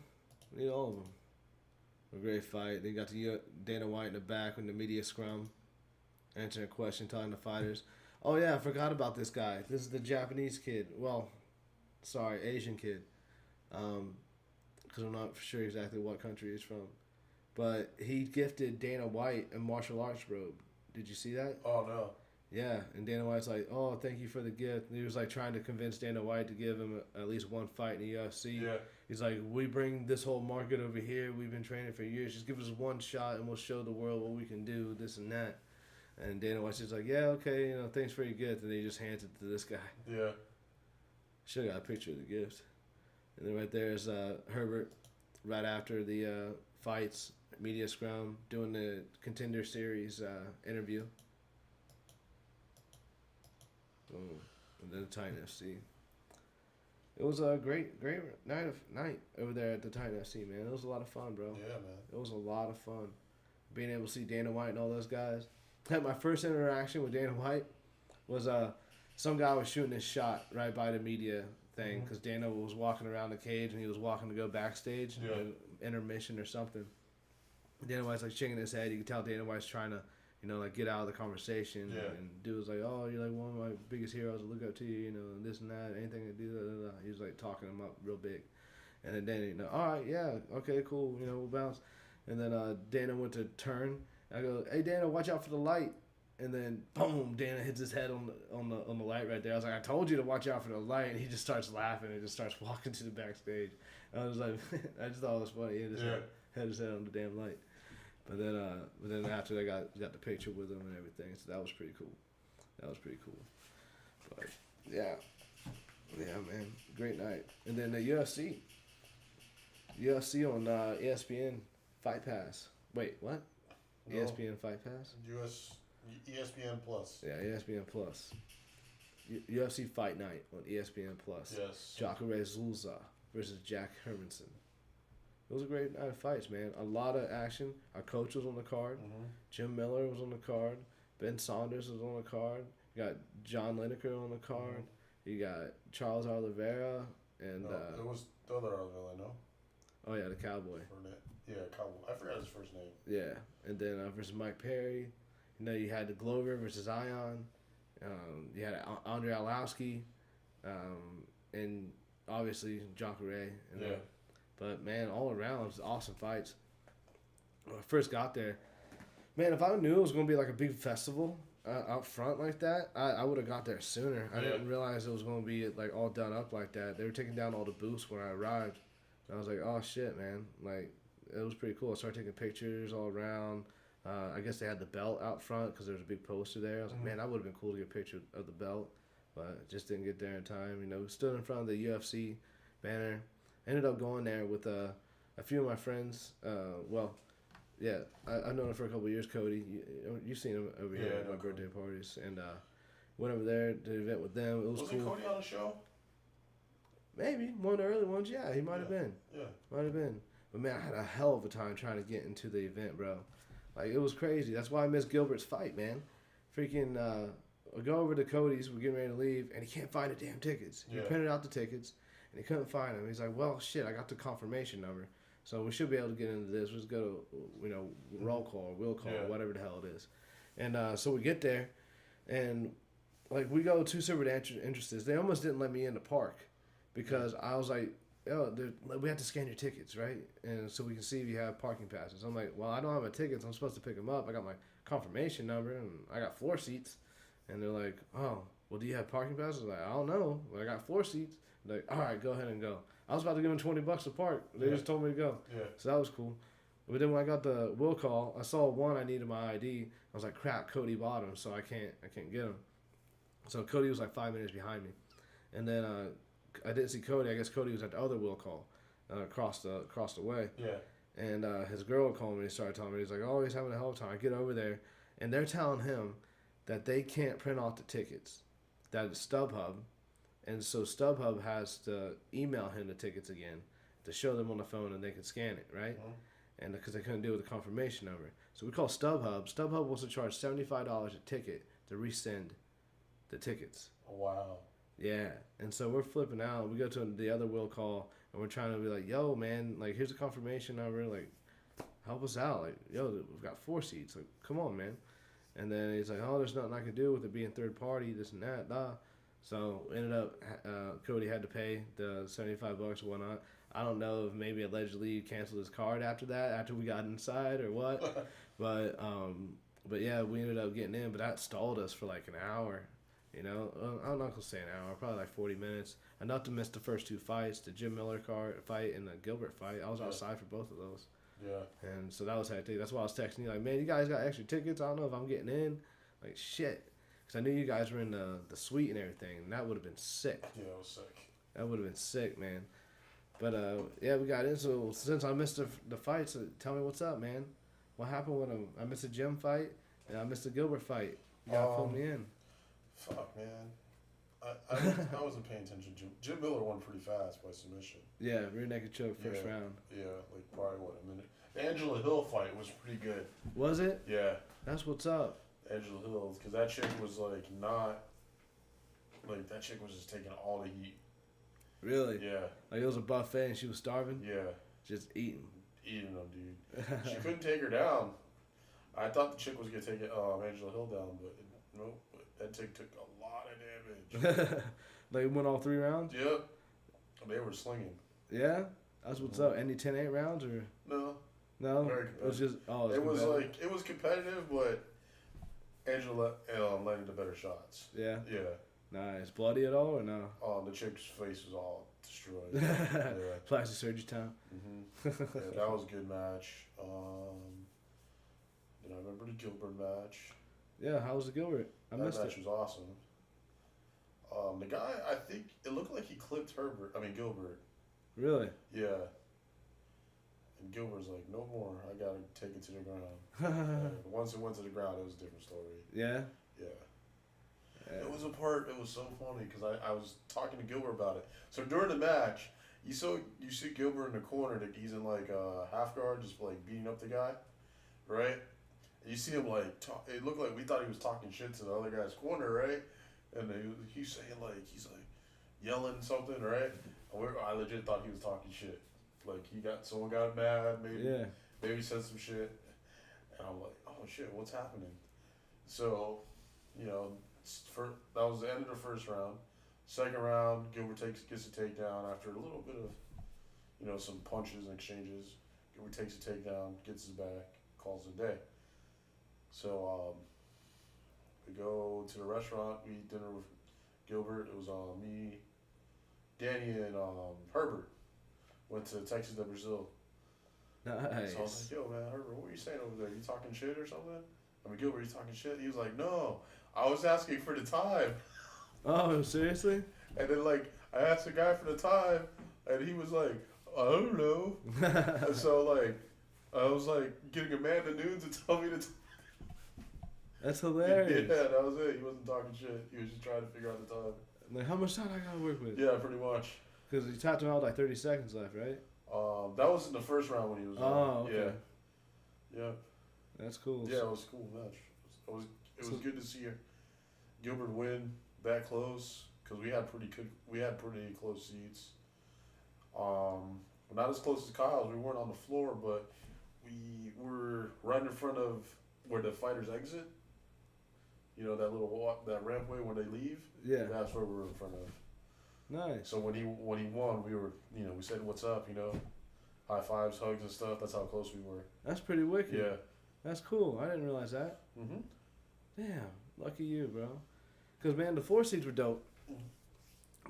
We need all of them. A great fight. They got the Dana White in the back in the media scrum, answering a question, talking to fighters. Oh yeah, I forgot about this guy. This is the Japanese kid. Well, sorry, Asian kid. Because I'm not sure exactly what country he's from. But he gifted Dana White a martial arts robe. Did you see that? Oh, no. Yeah, and Dana White's like, oh, thank you for the gift. And he was like trying to convince Dana White to give him at least one fight in the UFC. Yeah. He's like, we bring this whole market over here. We've been training for years. Just give us one shot and we'll show the world what we can do, this and that. And Dana White's just like, yeah, okay, thanks for your gift. And then he just hands it to this guy. Yeah. Should have got a picture of the gift. And then right there is Herbert right after the fights, media scrum, doing the Contender Series interview. Boom. And then the TitanFC. It was a great night over there at the TitanFC, man. It was a lot of fun, bro. Yeah, man. It was a lot of fun. Being able to see Dana White and all those guys. My first interaction with Dana White was some guy was shooting his shot right by the media thing because Dana was walking around the cage and he was walking to go backstage, intermission or something. Dana White's like shaking his head. You can tell Dana White's trying to like get out of the conversation. Yeah. And dude was like, "Oh, you're like one of my biggest heroes. I look up to you. And this and that. Anything to do." Blah, blah, blah. He was like talking him up real big. And then Dana, all right, yeah, okay, cool. We'll bounce. And then Dana went to turn. I go, "Hey, Dana, watch out for the light." And then boom, Dana hits his head on the light right there. I was like, "I told you to watch out for the light." And he just starts laughing and just starts walking to the backstage. I was like, I just thought it was funny. He had his head on the damn light. But then after I got the picture with him and everything, so that was pretty cool. But yeah, man, great night. And then the UFC on ESPN Fight Pass. Wait, what? No. ESPN Fight Pass? ESPN Plus. Yeah, ESPN Plus. UFC Fight Night on ESPN Plus. Yes. Jacare Souza versus Jack Hermanson. Those are great night of fights, man. A lot of action. Our coach was on the card. Mm-hmm. Jim Miller was on the card. Ben Saunders was on the card. You got John Lineker on the card. Mm-hmm. You got Charles Oliveira and. It was the other Oliveira, no? Oh yeah, the Cowboy. Yeah, Cowboy. I forgot his first name. Yeah, and then versus Mike Perry. You had the Glover versus Ion. You had Andre Arlovski, and obviously Jacare. Yeah. But man, all around, it was awesome fights. When I first got there, man, if I knew it was gonna be like a big festival out front like that, I would have got there sooner. I didn't realize it was gonna be like all done up like that. They were taking down all the booths when I arrived. And I was like, oh shit, man! Like it was pretty cool. I started taking pictures all around. I guess they had the belt out front because there was a big poster there. I was like, man, that would have been cool to get a picture of the belt, but just didn't get there in time. Stood in front of the UFC banner. Ended up going there with a few of my friends. I've known him for a couple of years, Cody. You've seen him over here at my birthday parties. And went over there, did an event with them. It was cool. Was Cody on the show? Maybe. One of the early ones, yeah. He might have been. Yeah. Might have been. But, man, I had a hell of a time trying to get into the event, bro. Like, it was crazy. That's why I missed Gilbert's fight, man. Freaking, I go over to Cody's. We're getting ready to leave, and he can't find the damn tickets. He printed out the tickets. And he couldn't find him. He's like, well, shit, I got the confirmation number. So we should be able to get into this. Let's go to, roll call, will call, whatever the hell it is. And so we get there, and, like, we go two separate entrances. They almost didn't let me in the park because I was like, we have to scan your tickets, right? And so we can see if you have parking passes. I'm like, well, I don't have my tickets. I'm supposed to pick them up. I got my confirmation number, and I got floor seats. And they're like, oh, well, do you have parking passes? I was like, I don't know. Well, I got floor seats. Like, all right, go ahead and go. I was about to give them $20 to park. They just told me to go. Yeah. So that was cool. But then when I got the will call, I saw one I needed my ID. I was like, crap, Cody bought him, so I can't get him. So Cody was like 5 minutes behind me. And then I didn't see Cody. I guess Cody was at the other will call across the way. Yeah. And his girl called me and started telling me, he's like, oh, he's having a hell of a time. I get over there, and they're telling him that they can't print off the tickets. That it's StubHub. And so StubHub has to email him the tickets again to show them on the phone and they can scan it, right? Mm-hmm. And because they couldn't deal with the confirmation number. So we call StubHub. StubHub wants to charge $75 a ticket to resend the tickets. Wow. Yeah. And so we're flipping out. We go to the other will call and we're trying to be like, yo, man, like, here's the confirmation number. Like, help us out. Like, yo, we've got 4 seats. Like, come on, man. And then he's like, oh, there's nothing I can do with it being third party, this and that, So ended up, Cody had to pay the $75 or whatnot. I don't know if maybe allegedly he canceled his card after that, after we got inside or what. But yeah, we ended up getting in, but that stalled us for like an hour. I'm not going to say an hour, probably like 40 minutes. Enough to miss the first 2 fights, the Jim Miller card fight and the Gilbert fight. I was outside for both of those. Yeah. And so that was hectic. That's why I was texting you like, man, you guys got extra tickets? I don't know if I'm getting in. Like, shit. Because I knew you guys were in the suite and everything, and that would have been sick. Yeah, it was sick. That would have been sick, man. But, yeah, we got in. So since I missed the fights, tell me what's up, man. What happened with them? I missed the Jim fight, and I missed the Gilbert fight. You got to fill me in. Fuck, man. I wasn't paying attention. Jim Miller won pretty fast by submission. Yeah, rear naked choke first round. Yeah, like probably, a minute. The Angela Hill fight was pretty good. Was it? Yeah. That's what's up. Angela Hill, because that chick was that chick was just taking all the heat. Really? Yeah. Like it was a buffet and she was starving? Yeah. Just eating. Eating them, dude. She couldn't take her down. I thought the chick was gonna take Angela Hill down, but nope. That chick took a lot of damage. Like it went all 3 rounds. Yep. They were slinging. Yeah, that's what's up. Any 10-8 rounds or no? No, Very it was just it was competitive, but Angela landed the better shots. Yeah. Yeah. Nice. Bloody at all or no? The chick's face was all destroyed. Yeah. Plastic surgery time. Yeah, that was a good match. Then I remember the Gilbert match. Yeah, how was the Gilbert? I missed it. That match was awesome. The guy, I think it looked like he clipped Gilbert. Really? Yeah. And Gilbert's like, no more. I gotta take it to the ground. Once it went to the ground, it was a different story. Yeah. Yeah. It was so funny because I was talking to Gilbert about it. So during the match, you see Gilbert in the corner that he's in like half guard, just like beating up the guy, right? And you see him like it looked like we thought he was talking shit to the other guy's corner, right? And he's saying he's yelling something, right? And I legit thought he was talking shit. Like someone got mad, maybe said some shit, and I'm like, oh shit, what's happening? So, that was the end of the first round. Second round, Gilbert gets a takedown after a little bit of, some punches and exchanges. Gilbert takes a takedown, gets his back, calls it a day. So we go to the restaurant, we eat dinner with Gilbert. It was me, Danny, and Herbert. Went to Texas to Brazil. Nice. So I was like, yo, man, Herbert, what are you saying over there? You talking shit or something? Gilbert, you talking shit? He was like, no, I was asking for the time. Oh, seriously? And then, I asked the guy for the time, and he was like, I don't know. And so, I was getting Amanda Nunes to tell me the time. That's hilarious. Yeah, that was it. He wasn't talking shit. He was just trying to figure out the time. Like, how much time I gotta work with? Yeah, pretty much. Because you tapped him out 30 seconds left, right? That was in the first round when he was okay. Yeah. That's cool. Yeah, it was a cool match. It was good to see Gilbert win that close because we had pretty close seats. Not as close as Kyle's. We weren't on the floor, but we were right in front of where the fighters exit. That little that rampway when they leave. Yeah. That's where we were in front of. Nice. So when he won, we were we said what's up, high fives, hugs and stuff. That's how close we were. That's pretty wicked. Yeah. That's cool. I didn't realize that. Mhm. Damn, lucky you, bro. Because man, the 4 seats were dope.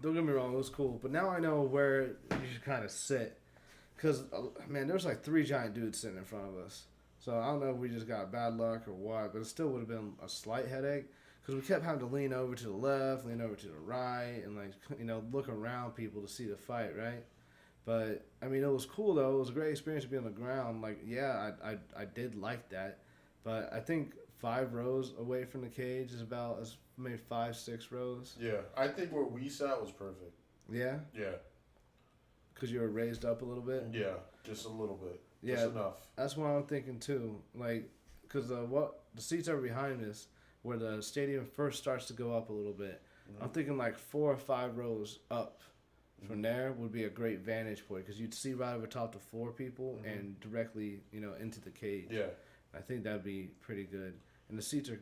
Don't get me wrong, it was cool. But now I know where you should kind of sit. Because man, there was 3 giant dudes sitting in front of us. So I don't know if we just got bad luck or what, but it still would have been a slight headache. Because we kept having to lean over to the left, lean over to the right, and look around people to see the fight, right? But I mean, it was cool though. It was a great experience to be on the ground. I did like that, but I think 5 rows away from the cage is about maybe 5-6 rows. Yeah, I think where we sat was perfect. Yeah. Yeah. Because you were raised up a little bit. Yeah, just a little bit. Yeah, just enough. That's what I'm thinking too. Because the seats are behind us, where the stadium first starts to go up a little bit. Mm-hmm. I'm thinking 4 or 5 rows up from there would be a great vantage point because you'd see right over top to 4 people and directly, into the cage. Yeah. I think that'd be pretty good. And the seats are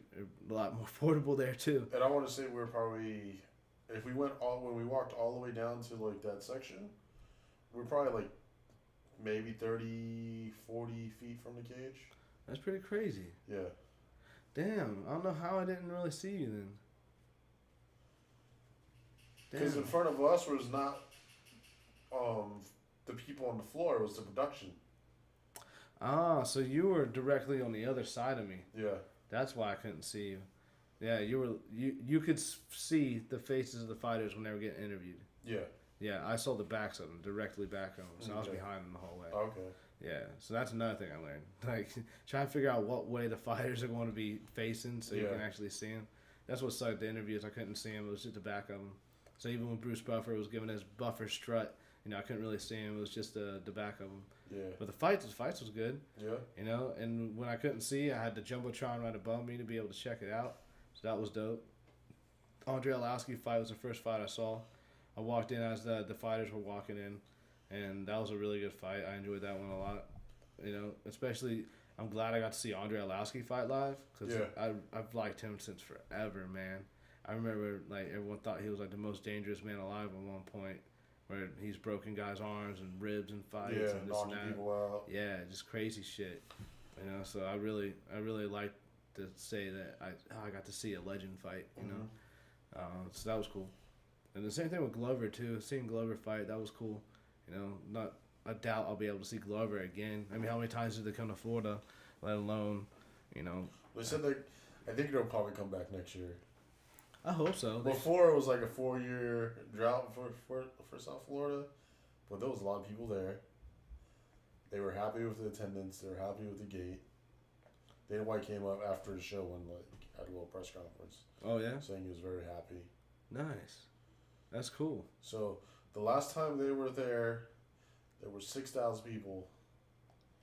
a lot more affordable there too. And I want to say we're probably, if we when we walked all the way down to that section, we're probably maybe 30, 40 feet from the cage. That's pretty crazy. Yeah. Damn, I don't know how I didn't really see you then. Because in front of us was not the people on the floor, it was the production. Ah, so you were directly on the other side of me. Yeah. That's why I couldn't see you. Yeah, you could see the faces of the fighters when they were getting interviewed. Yeah. Yeah, I saw the backs of them, directly back of them, so I was behind them the whole way. Okay. Yeah, so that's another thing I learned. Trying to figure out what way the fighters are going to be facing so you can actually see them. That's what sucked the interviews. I couldn't see him. It was just the back of him. So even when Bruce Buffer was giving his Buffer strut, I couldn't really see him. It was just the back of him. Yeah. But the fights was good. Yeah. And when I couldn't see, I had the Jumbotron right above me to be able to check it out. So that was dope. Andre Arlovski fight was the first fight I saw. I walked in as the fighters were walking in, and that was a really good fight. I enjoyed that one a lot. Especially I'm glad I got to see Andre Arlovski fight live because I've liked him since forever, man. I remember like everyone thought he was like the most dangerous man alive at one point, where he's broken guys' arms and ribs in fights and this knocking and that. People out. Yeah, just crazy shit. You know, so I really like to say that I got to see a legend fight. You know, so that was cool. And the same thing with Glover too. Seeing Glover fight, that was cool. You know, I doubt I'll be able to see Glover again. I mean, how many times did they come to Florida? Let alone, you know. They said I think they'll probably come back next year. I hope so. Before it was like a 4-year drought for South Florida, but there was a lot of people there. They were happy with the attendance. They were happy with the gate. Dana White came up after the show and had a little press conference. Oh yeah, saying he was very happy. Nice, that's cool. So the last time they were there were 6,000 people.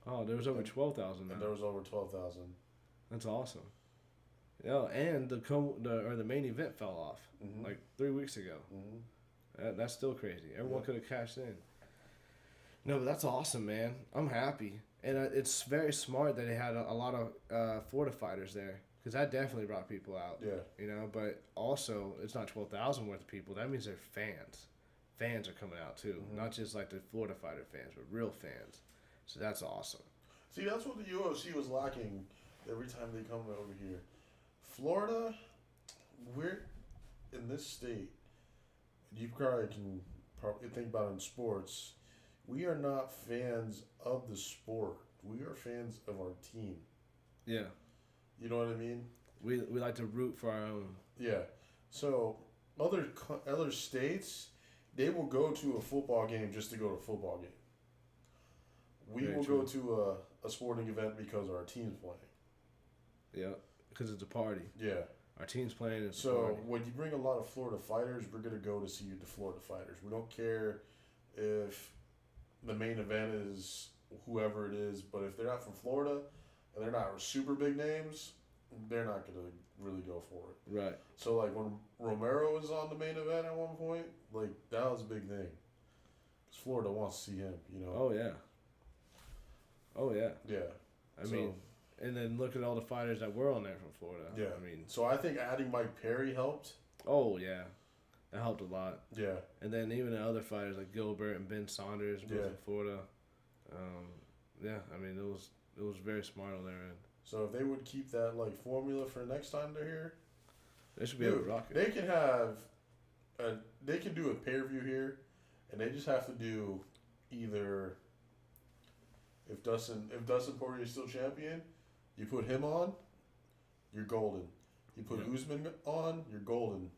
Oh, there was over 12,000 now. And there was over 12,000. That's awesome. Yeah, and the main event fell off like 3 weeks ago. That's still crazy. Everyone could have cashed in. No, but that's awesome, man. I'm happy, and it's very smart that they had a lot of Florida fighters there because that definitely brought people out. Yeah, you know, but also it's not 12,000 worth of people. That means they're fans. Fans are coming out too, not just like the Florida fighter fans, but real fans. So that's awesome. See, that's what the UFC was lacking every time they come over here. Florida, we're in this state. You probably can think about it in sports. We are not fans of the sport. We are fans of our team. Yeah. You know what I mean? We like to root for our own. Yeah. So other states, they will go to a football game just to go to a football game. We will go to a sporting event because our team's playing. Yeah, because it's a party. Yeah. Our team's playing. It's so when you bring a lot of Florida fighters, we're going to go to see the Florida fighters. We don't care if the main event is whoever it is, but if they're not from Florida and they're not super big names, they're not going to really go for it. Right. So like when Romero was on the main event at one point, like that was a big thing. Because Florida wants to see him, you know. Oh yeah. Oh yeah. Yeah. I mean, and then look at all the fighters that were on there from Florida. Yeah. I mean, so I think adding Mike Perry helped. Oh yeah, that helped a lot. Yeah. And then even the other fighters like Gilbert and Ben Saunders both in Florida. Yeah, I mean it was very smart on their end. So if they would keep that like formula for next time they're here, they should be able to rock it. They can they can do a pay-per-view here, and they just have to do either. If Dustin Poirier is still champion, you put him on, you're golden. You put Usman on, you're golden.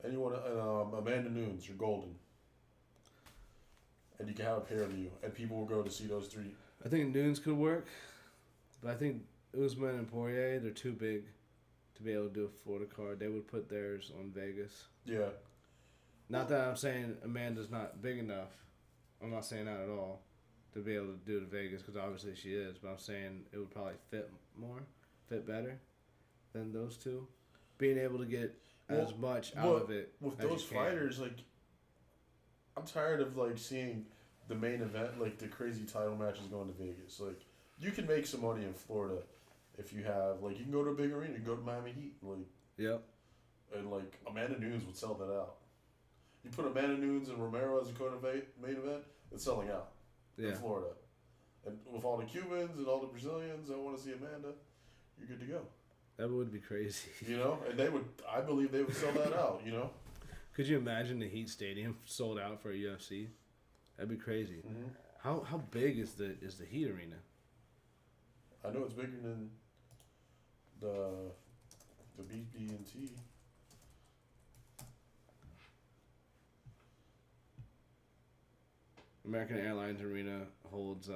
Anyone, Amanda Nunes, you're golden. And you can have a pay-per-view, and people will go to see those three. I think Nunes could work, but I think Usman and Poirier, they're too big to be able to do a Florida card. They would put theirs on Vegas. Yeah. Not that I'm saying Amanda's not big enough. I'm not saying that at all. To be able to do the Vegas, because obviously she is, but I'm saying it would probably fit better than those two. Being able to get as much out of it with as those you can. fighters, like I'm tired of like seeing the main event, like the crazy title matches going to Vegas. Like you can make some money in Florida if you have like you can go to a big arena, you can go to Miami Heat, like and like Amanda Nunes would sell that out. You put Amanda Nunes and Romero as a co-main event, it's selling out. In Florida. And with all the Cubans and all the Brazilians that want to see Amanda, you're good to go. That would be crazy. You know? And I believe they would sell that out, you know? Could you imagine the Heat Stadium sold out for a UFC? That'd be crazy. Mm-hmm. How big is the Heat Arena? I know it's bigger than the BB&T. American Airlines Arena holds,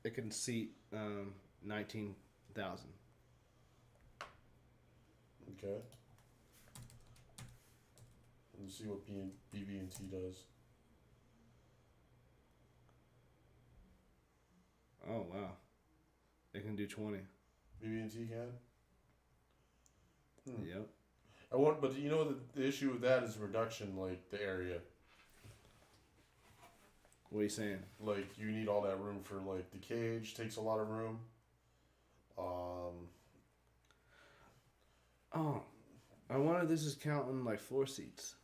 it can seat 19,000. Okay. Let's see what BB&T does. Oh, wow. It can do 20. BB&T can? Yep. But you know the issue with that is reduction, like the area. What are you saying? Like, you need all that room for, like, the cage takes a lot of room. Oh, I wonder if this is counting like floor seats.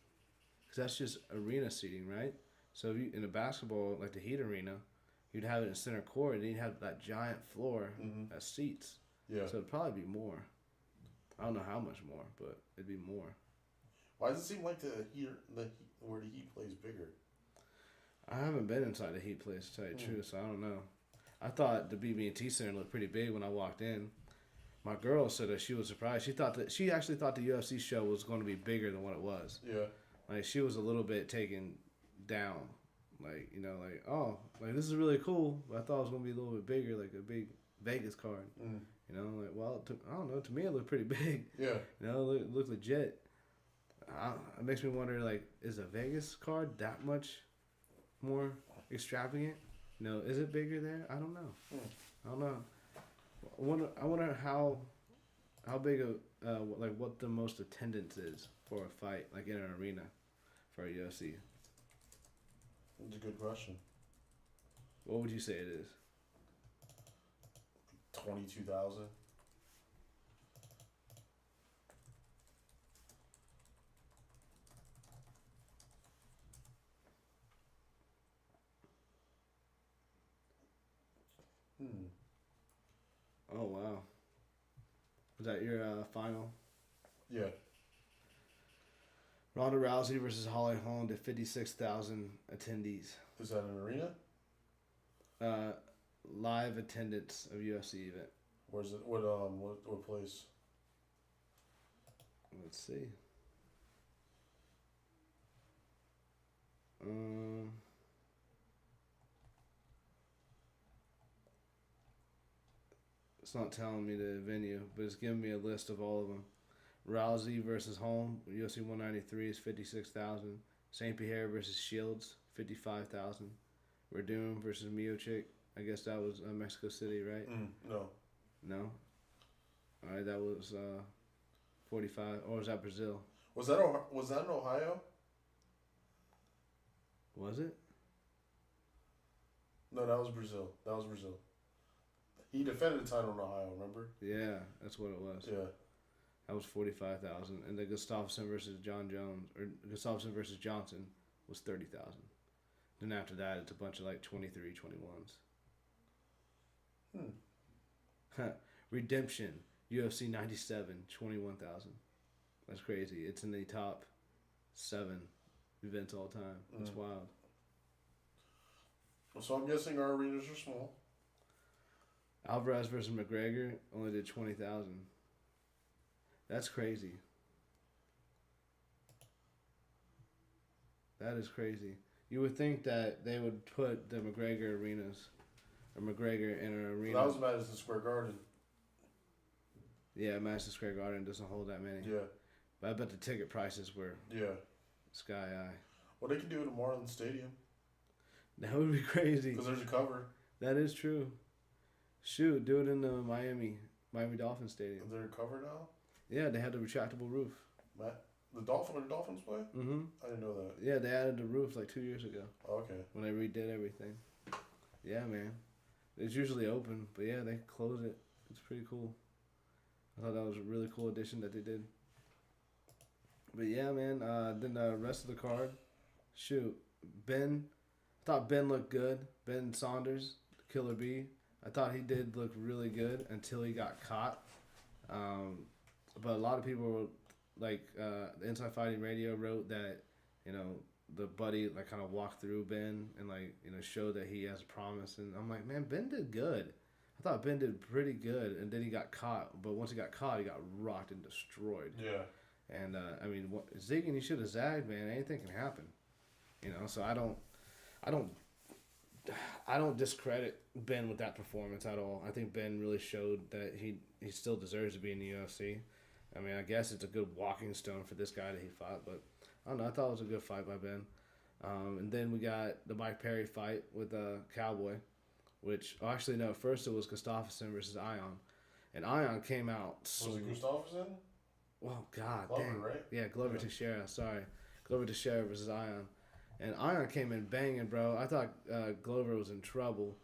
Because that's just arena seating, right? So if you, in a basketball, like the Heat arena, you'd have it in center court, and you'd have that giant floor as seats. Yeah. So it'd probably be more. I don't know how much more, but it'd be more. Why does it seem like the Heat where the Heat plays bigger? I haven't been inside the Heat place, to tell you the truth, so I don't know. I thought the BB&T Center looked pretty big when I walked in. My girl said that she was surprised. She actually thought the UFC show was going to be bigger than what it was. Yeah. Like, she was a little bit taken down. Like, you know, like, oh, like, this is really cool, but I thought it was going to be a little bit bigger, like a big Vegas card. You know, like, well, I don't know. To me, it looked pretty big. Yeah. You know, it looked legit. It makes me wonder, like, is a Vegas card that much more extravagant? You know, is it bigger there? I don't know. I don't know. I wonder how big like what the most attendance is for a fight, like in an arena, for a UFC. That's a good question. What would you say it is? 22,000. Oh wow. Was that your final? Yeah. Ronda Rousey versus Holly Holm to 56,000 attendees. Is that an arena? Live attendance of UFC event. Where's it? What place? Let's see. It's not telling me the venue, but it's giving me a list of all of them. Rousey versus Holm, UFC 193 is 56,000. St. Pierre versus Shields, 55,000. Verdun versus Miocic, I guess that was Mexico City, right? No. No? Alright, that was 45. Or was that Brazil? Was that in Ohio? Was it? No, that was Brazil. He defended the title in Ohio, remember? Yeah, that's what it was. Yeah. That was 45,000. And the Gustafsson versus Gustafsson versus Johnson was 30,000. Then after that, it's a bunch of like 23, 21s. Redemption, UFC 97, 21,000. That's crazy. It's in the top 7 events all time. That's wild. So I'm guessing our arenas are small. Alvarez versus McGregor only did 20,000. That's crazy. That is crazy. You would think that they would put the McGregor arenas, or McGregor in an arena. That was Madison Square Garden. Yeah, Madison Square Garden doesn't hold that many. Yeah. But I bet the ticket prices were sky high. Well, they could do it at Marlins Stadium. That would be crazy. Because there's a cover. That is true. Shoot, do it in the Miami Dolphins Stadium. Is there a cover now? Yeah, they had the retractable roof. The Dolphins play? Mm-hmm. I didn't know that. Yeah, they added the roof like 2 years ago. Oh, okay. When they redid everything. Yeah, man. It's usually open, but yeah, they close it. It's pretty cool. I thought that was a really cool addition that they did. But yeah, man. Then the rest of the card, shoot, I thought Ben looked good. Ben Saunders, Killer B. I thought he did look really good until he got caught. But a lot of people were like, the Inside Fighting Radio wrote that, you know, the buddy like kind of walked through Ben and like, you know, showed that he has promise. And I'm like, man, Ben did good. I thought Ben did pretty good, and then he got caught. But once he got caught, he got rocked and destroyed. Yeah. And I mean, zigging, he should have zagged, man. Anything can happen, you know. So I don't discredit Ben with that performance at all. I think Ben really showed that he still deserves to be in the UFC. I mean, I guess it's a good walking stone for this guy that he fought, but I don't know. I thought it was a good fight by Ben. And then we got the Mike Perry fight with Cowboy, which actually no, first it was Gustafsson versus Ion, and Ion came out. Was it Gustafsson? Well, God, Glover, dang. right? Yeah, Glover Teixeira. Sorry, Glover Teixeira versus Ion. And Iron came in banging, bro. I thought Glover was in trouble.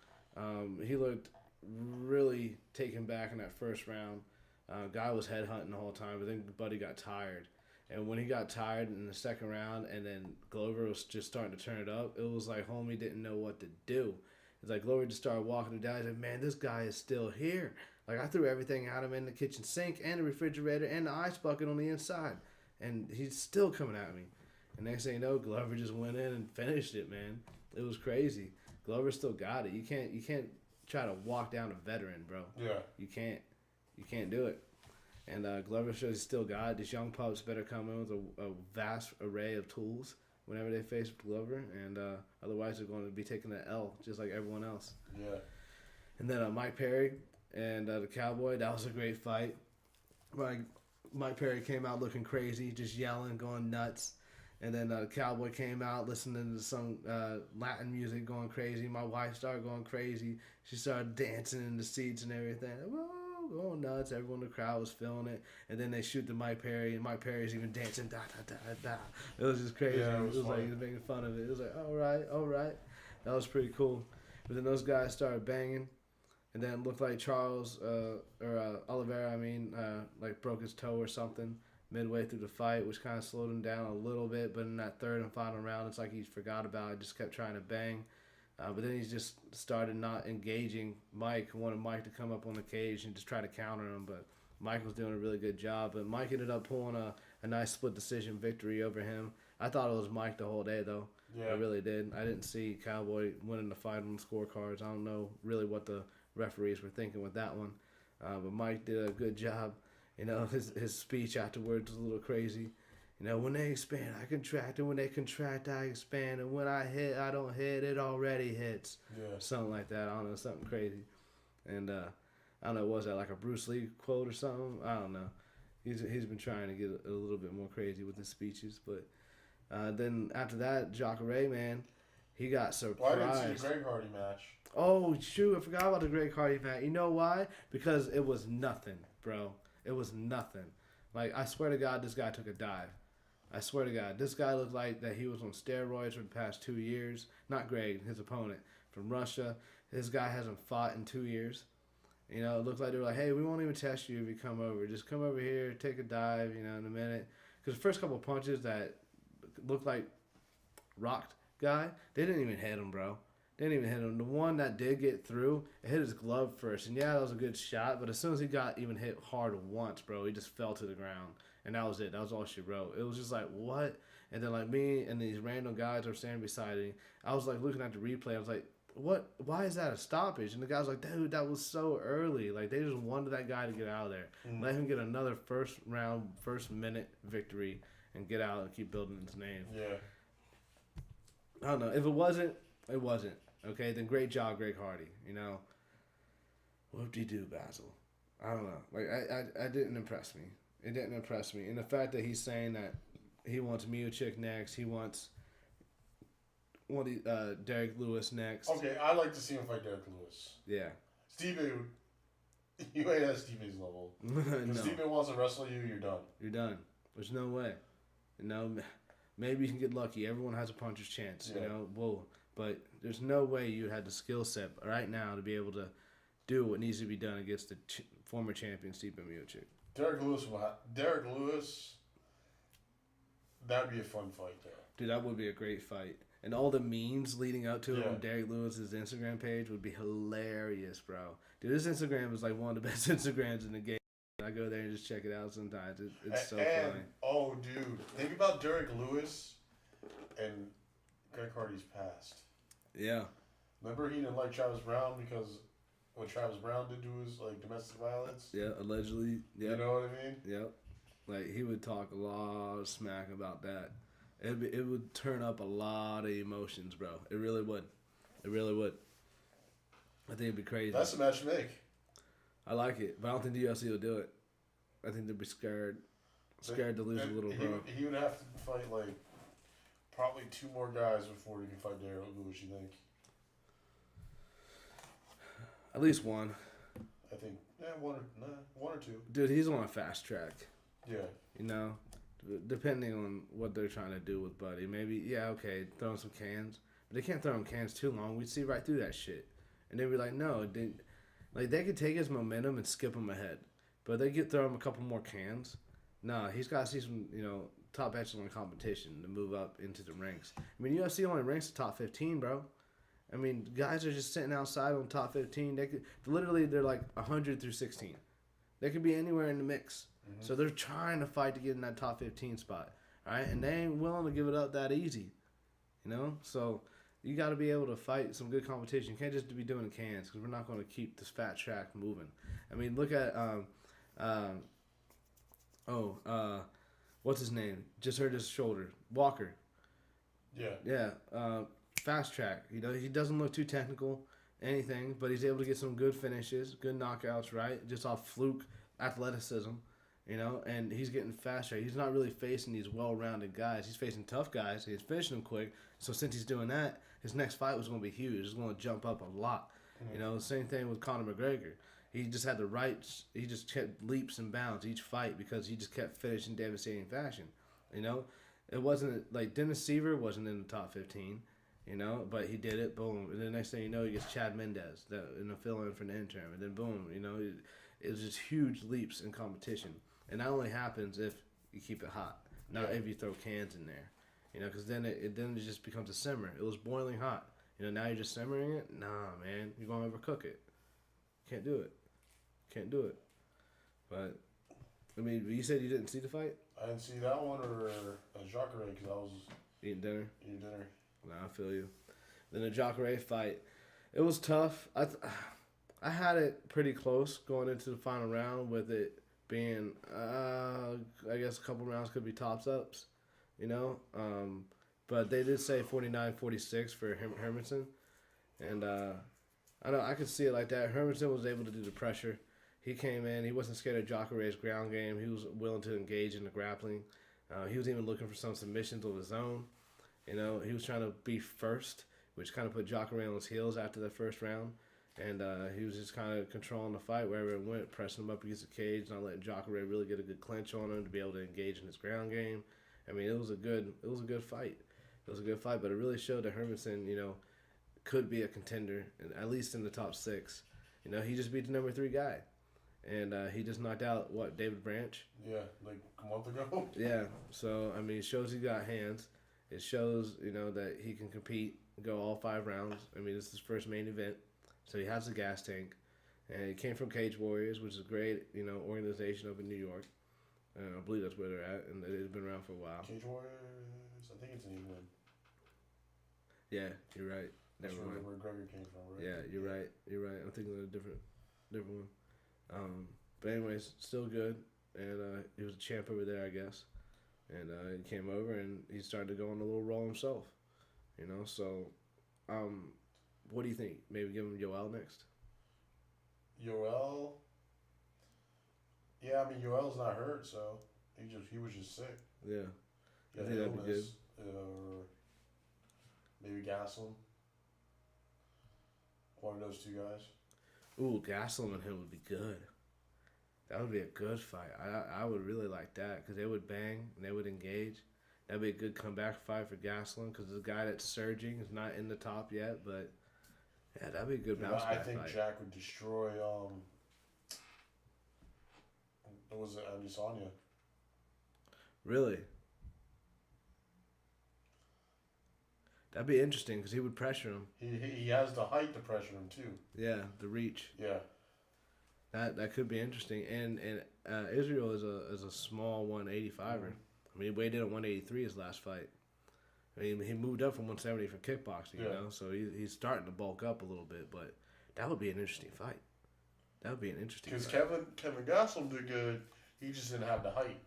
He looked really taken back in that first round. Guy was headhunting the whole time, but then Buddy got tired. And when he got tired in the second round, and then Glover was just starting to turn it up, it was like homie didn't know what to do. It's like Glover just started walking him down. He's like, man, this guy is still here. Like, I threw everything at him in the kitchen sink and the refrigerator and the ice bucket on the inside. And he's still coming at me. And next thing you know, Glover just went in and finished it, man. It was crazy. Glover still got it. You can't try to walk down a veteran, bro. Yeah. You can't do it. And Glover shows he still got it. These young pups better come in with a vast array of tools whenever they face Glover, and otherwise they're going to be taking the L just like everyone else. Yeah. And then Mike Perry and the Cowboy, that was a great fight. Mike Perry came out looking crazy, just yelling, going nuts. And then the Cowboy came out listening to some Latin music, going crazy. My wife started going crazy. She started dancing in the seats and everything. Whoa, going nuts. Everyone in the crowd was feeling it. And then they shoot to Mike Perry, and Mike Perry's even dancing. Da, da, da, da. It was just crazy. Yeah, it was like he was making fun of it. It was like, all right. That was pretty cool. But then those guys started banging. And then it looked like Oliveira, like broke his toe or something midway through the fight, which kind of slowed him down a little bit. But in that third and final round, it's like he forgot about it, just kept trying to bang. But then he just started not engaging Mike, wanted Mike to come up on the cage and just try to counter him. But Mike was doing a really good job. But Mike ended up pulling a nice split decision victory over him. I thought it was Mike the whole day, though. Yeah. I really did. I didn't see Cowboy winning the fight on the scorecards. I don't know really what the referees were thinking with that one. But Mike did a good job. You know, his speech afterwards was a little crazy. You know, when they expand, I contract, and when they contract, I expand, and when I hit, I don't hit, it already hits. Yeah. Something like that. I don't know, something crazy. And I don't know, was that like a Bruce Lee quote or something? I don't know. He's been trying to get a little bit more crazy with his speeches. But then after that, Jacare, man, he got surprised. Well, I didn't see the Greg Hardy match. Oh, shoot, I forgot about the Greg Hardy match. You know why? Because it was nothing, bro. It was nothing. Like, I swear to God, this guy took a dive. I swear to God. This guy looked like that he was on steroids for the past 2 years. Not Greg, his opponent from Russia. This guy hasn't fought in 2 years. You know, it looked like they were like, hey, we won't even test you if you come over. Just come over here, take a dive, you know, in a minute. Because the first couple of punches that looked like rocked guy, they didn't even hit him, bro. They didn't even hit him. The one that did get through, it hit his glove first. And yeah, that was a good shot. But as soon as he got even hit hard once, bro, he just fell to the ground. And that was it. That was all she wrote. It was just like, what? And then like me and these random guys were standing beside me. I was like looking at the replay. I was like, what? Why is that a stoppage? And the guy was like, dude, that was so early. Like, they just wanted that guy to get out of there. Let him get another first round, first minute victory and get out and keep building his name. Yeah. I don't know. If it wasn't, it wasn't. Okay, then great job, Greg Hardy. You know, whoop-de-doo, Basil. I don't know. Like, I didn't impress me. It didn't impress me. And the fact that he's saying that he wants Miocic next, he wants Derek Lewis next. Okay, I'd like to see him fight Derek Lewis. Yeah. Stipe, you ain't at Stipe's level. If No. Stipe wants to wrestle you, you're done. You're done. There's no way. You know, maybe you can get lucky. Everyone has a puncher's chance, you know. Whoa. But there's no way you had the skill set right now to be able to do what needs to be done against the former champion Stipe Miocic. Derek Lewis, that'd be a fun fight there. Dude, that would be a great fight. And all the memes leading up to it Yeah. on Derek Lewis's Instagram page would be hilarious, bro. Dude, his Instagram is like one of the best Instagrams in the game. I go there and just check it out sometimes. It's so funny. Oh, dude, think about Derek Lewis and Greg Hardy's past. Yeah. Remember he didn't like Travis Brown because what Travis Brown did to his like domestic violence? Yeah, allegedly. Yeah. You know what I mean? Yep. Like, he would talk a lot of smack about that. It would turn up a lot of emotions, bro. It really would. It really would. I think it'd be crazy. That's a match to make. I like it, but I don't think the UFC will do it. I think they'd be scared to lose a little, bro. He would have to fight like probably 2 more guys before he can fight Derek Lewis, you think? At least one. I think, one or 2. Dude, he's on a fast track. Yeah. You know? depending on what they're trying to do with Buddy. Maybe, yeah, okay, throw him some cans. But they can't throw him cans too long. We'd see right through that shit. And they'd be like, no, they could take his momentum and skip him ahead. But they could throw him a couple more cans. Nah, he's got to see some, top echelon competition to move up into the ranks. I mean, UFC only ranks the top 15, bro. I mean, guys are just sitting outside on top 15. They're like 100 through 16. They could be anywhere in the mix. Mm-hmm. So they're trying to fight to get in that top 15 spot. All right? And they ain't willing to give it up that easy. So you got to be able to fight some good competition. You can't just be doing cans because we're not going to keep this fat track moving. I mean, look at what's his name? Just hurt his shoulder. Walker. Yeah. Yeah. Fast track. He doesn't look too technical, anything, but he's able to get some good finishes, good knockouts, right? Just off fluke athleticism, and he's getting fast track. He's not really facing these well-rounded guys. He's facing tough guys. He's finishing them quick. So since he's doing that, his next fight was going to be huge. It's going to jump up a lot. Mm-hmm. Same thing with Conor McGregor. He just had he just kept leaps and bounds each fight because he just kept finishing devastating fashion. It wasn't like Dennis Seaver wasn't in the top 15, but he did it, boom. And the next thing you know, he gets Chad Mendez in the fill-in for the interim. And then boom, it was just huge leaps in competition. And that only happens if you keep it hot, not if you throw cans in there. Because then it just becomes a simmer. It was boiling hot. Now you're just simmering it? Nah, man. You're going to overcook it. Can't do it. But, I mean, you said you didn't see the fight? I didn't see that one or Jacare because I was eating dinner. Nah, I feel you. Then the Jacare fight, it was tough. I had it pretty close going into the final round with it being, I guess a couple rounds could be tops-ups, but they did say 49-46 for Hermanson. And I know I could see it like that. Hermanson was able to do the pressure. He came in. He wasn't scared of Jacare's ground game. He was willing to engage in the grappling. He was even looking for some submissions of his own. He was trying to be first, which kind of put Jacare on his heels after the first round. And he was just kind of controlling the fight wherever it went, pressing him up against the cage, not letting Jacare really get a good clinch on him to be able to engage in his ground game. I mean, it was a good fight. It was a good fight, but it really showed that Hermanson, could be a contender, at least in the top 6. He just beat the number 3 guy. And he just knocked out, David Branch? Yeah, like a month ago. Yeah, so, I mean, it shows he got hands. It shows, that he can compete, go all 5 rounds. I mean, it's his first main event, so he has a gas tank. And he came from Cage Warriors, which is a great, organization up in New York. I believe that's where they're at, and they've been around for a while. Cage Warriors, I think it's in England. Yeah, you're right. That's where McGregor came from, right? Yeah, you're right. I'm thinking of a different one. But anyways, still good, and he was a champ over there, I guess. And he came over and he started to go on a little roll himself, So, what do you think? Maybe give him Yoel next. Yoel. Yeah, I mean Yoel's not hurt, so he was just sick. Yeah, I think that'd be good. Maybe Gaslam. One of those 2 guys. Ooh, Gaslam and him would be good. That would be a good fight. I would really like that because they would bang and they would engage. That'd be a good comeback fight for Gaslam because the guy that's surging is not in the top yet, but yeah, that'd be a good bounce back fight. I think Jack would destroy. What was it, Adesanya? Really? That'd be interesting because he would pressure him. He has the height to pressure him too. Yeah, the reach. Yeah. That could be interesting. And Israel is a small 185er. Mm-hmm. I mean, he weighed in at 183 his last fight. I mean, he moved up from 170 for kickboxing, so he's starting to bulk up a little bit. But that would be an interesting fight. That would be an interesting fight. Because Kevin Gastelum did good. He just didn't have the height.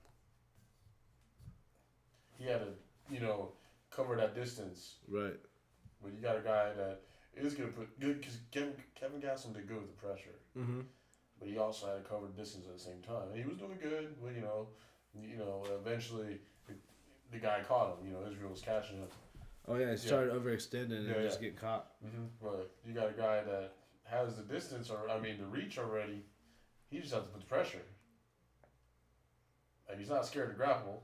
He had to, cover that distance. Right. But you got a guy that is going to put good, because Kevin Gastelum did good with the pressure. Mm-hmm. But he also had to cover distance at the same time. And he was doing good, but eventually the guy caught him. Israel was catching him. Oh yeah, he started overextending and just getting caught. Mm-hmm. But you got a guy that has the distance, the reach already. He just has to put the pressure. Like, he's not scared to grapple.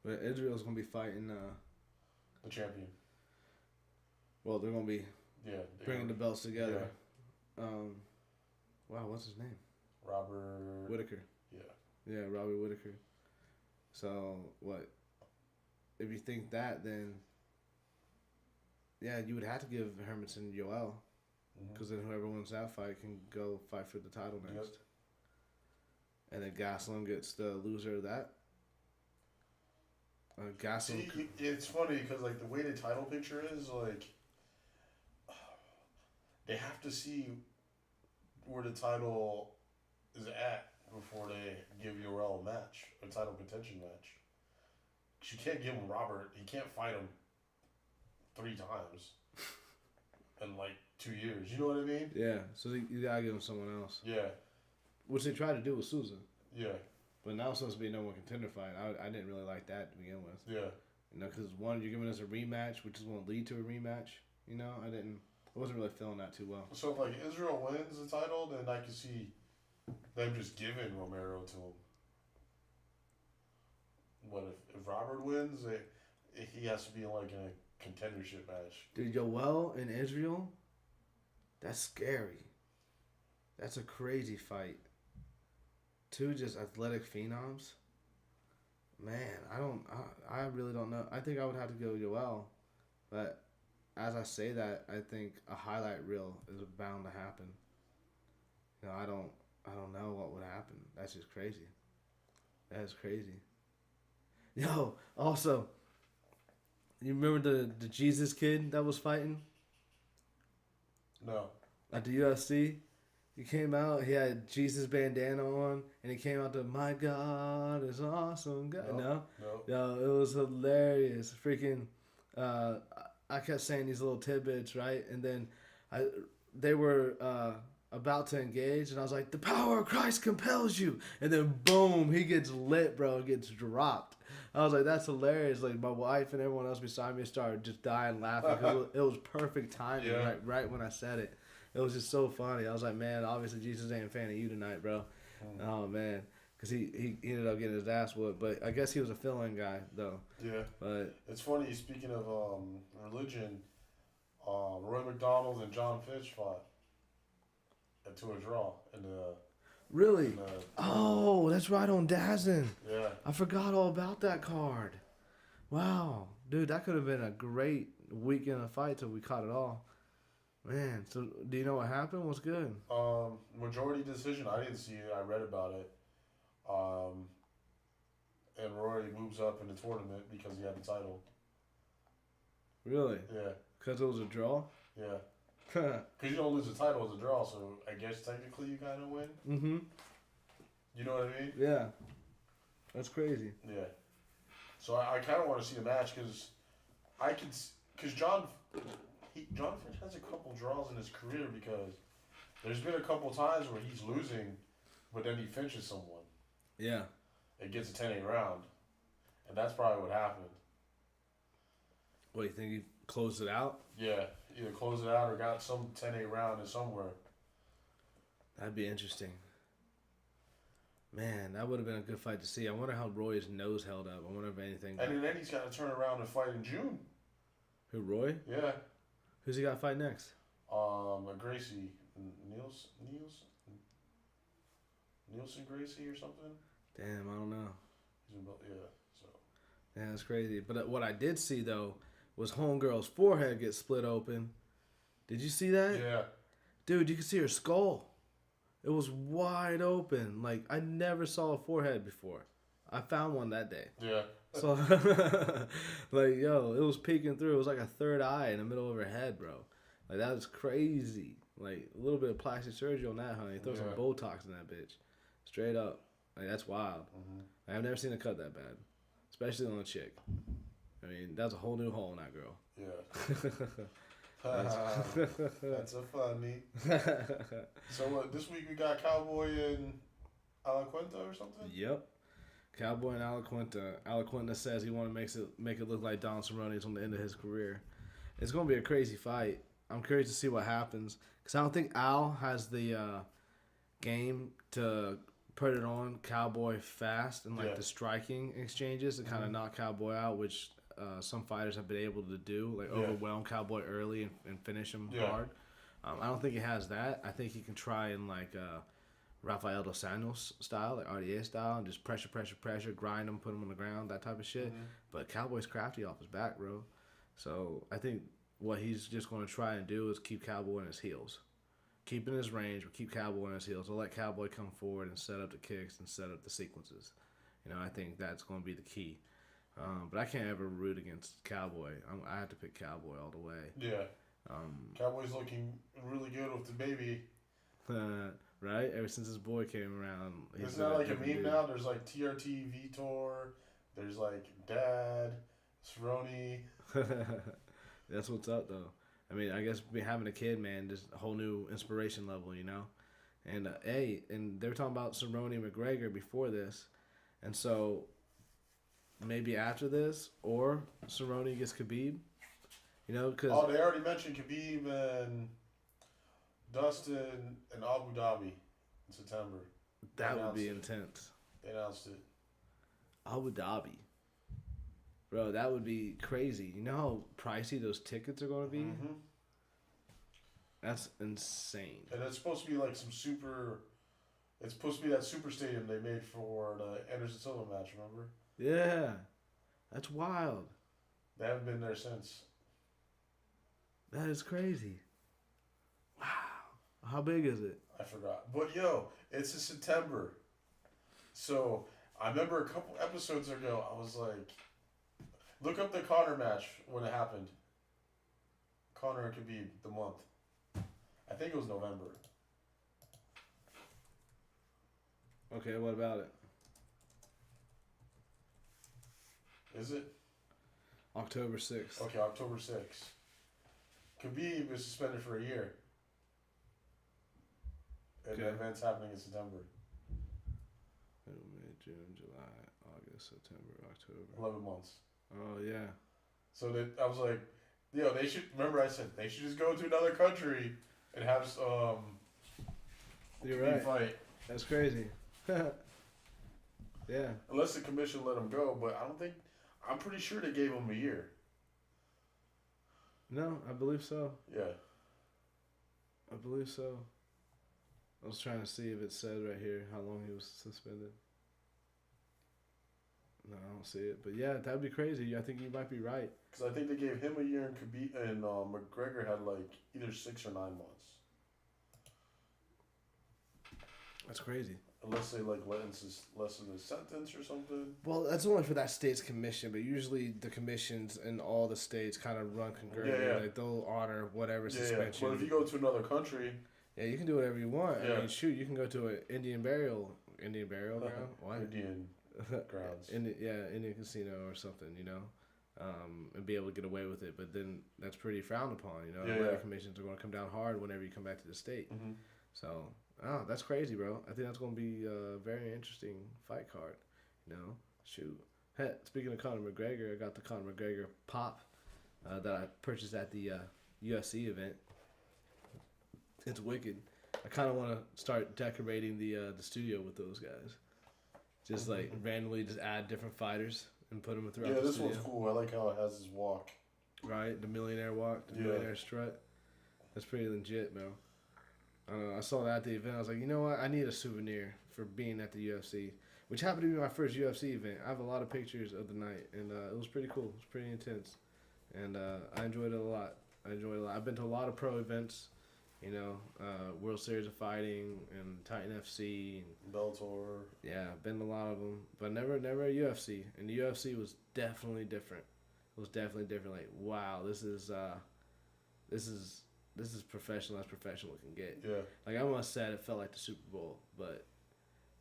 But Israel's gonna be fighting. The champion. Well, they're gonna be bringing the belts together. Yeah. Wow, what's his name? Robert Whitaker. Yeah, Robert Whitaker. So what? If you think that, then you would have to give Hermanson Yoel, because then whoever wins that fight can go fight for the title next. Yep. And then Gastelum gets the loser of that. See, it's funny because like the way the title picture is, like they have to see where the title is at before they give Yoel a match, a title contention match. You can't give him Robert. He can't fight him 3 times in like 2 years. You know what I mean? Yeah. So you gotta give him someone else. Yeah. Which they tried to do with Souza. Yeah. But now it's supposed to be a no one contender fight. I didn't really like that to begin with. Yeah. You know, because one, you're giving us a rematch, which is going to lead to a rematch. You know, I wasn't really feeling that too well. So if like Israel wins the title, then I can see them just giving Romero to him. But if Robert wins, he has to be like in a contendership match. Dude, Yoel and Israel, that's scary. That's a crazy fight. 2 just athletic phenoms. Man, I really don't know. I think I would have to go Yoel, but as I say that, I think a highlight reel is bound to happen. You know, I don't know what would happen. That's just crazy. That is crazy. Yo, also, you remember the Jesus kid that was fighting? No. At the UFC? He came out, he had Jesus bandana on, and he came out to, my God is awesome. God. No? Yo, it was hilarious. Freaking, I kept saying these little tidbits, right? And then they were about to engage, and I was like, the power of Christ compels you. And then, boom, he gets lit, bro, gets dropped. I was like, that's hilarious. Like, my wife and everyone else beside me started just dying laughing because it was perfect timing, right when I said it. It was just so funny. I was like, man, obviously Jesus ain't a fan of you tonight, bro. Oh, man. Because he ended up getting his ass whooped. But I guess he was a fill-in guy, though. Yeah. But it's funny, speaking of religion, Roy McDonald and John Fitch fought to a draw. Really? Oh, that's right on Dazen. Yeah. I forgot all about that card. Wow. Dude, that could have been a great weekend of fights if we caught it all. Man, so do you know what happened? What's good? Majority decision. I didn't see it. I read about it. And Rory moves up in the tournament because he had the title. Really? Yeah. Because it was a draw? Yeah. Because you don't lose the title as a draw, so I guess technically you kind of win. Mm-hmm. You know what I mean? Yeah. That's crazy. Yeah. So I kind of want to see the match because John Fitch has a couple draws in his career because there's been a couple times where he's losing, but then he finishes someone. Yeah. It gets a 10-8 round, and that's probably what happened. What, you think he closed it out? Yeah, either closed it out or got some 10-8 round in somewhere. That'd be interesting. Man, that would have been a good fight to see. I wonder how Roy's nose held up. I wonder if anything... And then he's got to turn around and fight in June. Who, Roy? Yeah. Who's he got to fight next? Gracie. Nielsen Gracie or something? Damn, I don't know. So. Yeah, that's crazy. But what I did see, though, was Homegirl's forehead get split open. Did you see that? Yeah. Dude, you could see her skull. It was wide open. Like, I never saw a forehead before. I found one that day. Yeah. So, like, yo, it was peeking through. It was like a third eye in the middle of her head, bro. Like, that was crazy. Like, a little bit of plastic surgery on that, honey. Throw some Botox in that bitch. Straight up. Like, that's wild. Mm-hmm. I've never seen a cut that bad. Especially on a chick. I mean, that's a whole new hole in that girl. Yeah. That's a funny. So, this week we got Cowboy and Alaquenta or something? Yep. Cowboy and Alaquenta. Alaquenta says he want to make it look like Don Cerrone's on the end of his career. It's going to be a crazy fight. I'm curious to see what happens. Because I don't think Al has the game to put it on Cowboy fast and like the striking exchanges to kind of knock Cowboy out, which some fighters have been able to do, like overwhelm Cowboy early and finish him hard. I don't think he has that. I think he can try in like Rafael dos Anjos style, like RDA style, and just pressure, grind him, put him on the ground, that type of shit. But Cowboy's crafty off his back, bro. So I think what he's just going to try and do is keep Cowboy in his heels. Keep in his range, but keep Cowboy in his heels. So let Cowboy come forward and set up the kicks and set up the sequences. You know, I think that's going to be the key. But I can't ever root against Cowboy. I have to pick Cowboy all the way. Yeah. Cowboy's looking really good with the baby. Right? Ever since his boy came around. It's not like a meme now. There's like TRT, Vitor. There's like Dad, Cerrone. That's what's up, though. I mean, I guess having a kid, man, just a whole new inspiration level, you know? And, and they were talking about Cerrone and McGregor before this. And so maybe after this, or Cerrone gets Khabib, you know? Cause they already mentioned Khabib and Dustin in Abu Dhabi in September. That would be intense. They announced it. Abu Dhabi. Bro, that would be crazy. You know how pricey those tickets are going to be? Mm-hmm. That's insane. And it's supposed to be like some super... It's supposed to be that super stadium they made for the Anderson Silva match, remember? Yeah. That's wild. They haven't been there since. That is crazy. Wow. How big is it? I forgot. But, it's in September. So, I remember a couple episodes ago, I was like... Look up the Conor match when it happened. Conor and Khabib, the month. I think it was November. Okay, what about it? Is it? October 6th. Okay, October 6th. Khabib is suspended for a year. And the event's happening in September. May, June, July, August, September, October. 11 months. Oh, yeah. So I was like, they should, remember I said, they should just go to another country and have You're right. Fight. That's crazy. Yeah. Unless the commission let him go, but I'm pretty sure they gave him a year. No, I believe so. Yeah. I believe so. I was trying to see if it said right here how long he was suspended. No, I don't see it. But yeah, that'd be crazy. I think you might be right. Because I think they gave him a year and Khabib and McGregor had like either 6 or 9 months. That's crazy. Unless they like lessen the sentence or something. Well, that's only for that state's commission, but usually the commissions in all the states kind of run concurrently. Yeah. Like they'll honor whatever suspension. But if you go to another country, you can do whatever you want. Yeah. I mean, shoot, you can go to an Indian burial ground. What? Indian grounds. Indian casino or something, you know, and be able to get away with it. But then that's pretty frowned upon, you know. The commissions are going to come down hard whenever you come back to the state. Mm-hmm. So, that's crazy, bro. I think that's going to be a very interesting fight card, you know. Shoot. Hey, speaking of Conor McGregor, I got the Conor McGregor pop that I purchased at the UFC event. It's wicked. I kind of want to start decorating the studio with those guys. Just like randomly just add different fighters and put them throughout the studio. Yeah, this one's cool. I like how it has his walk. Right? The millionaire walk, the millionaire strut. That's pretty legit, bro. I don't know. I saw that at the event. I was like, you know what? I need a souvenir for being at the UFC, which happened to be my first UFC event. I have a lot of pictures of the night, and it was pretty cool. It was pretty intense. And I enjoyed it a lot. I've been to a lot of pro events. You know, World Series of Fighting and TitanFC and Bellator. Yeah, been to a lot of them, but never a UFC. And the UFC was definitely different. It was definitely different. Like, wow, this is professional as professional can get. Yeah. Like I almost said, it felt like the Super Bowl, but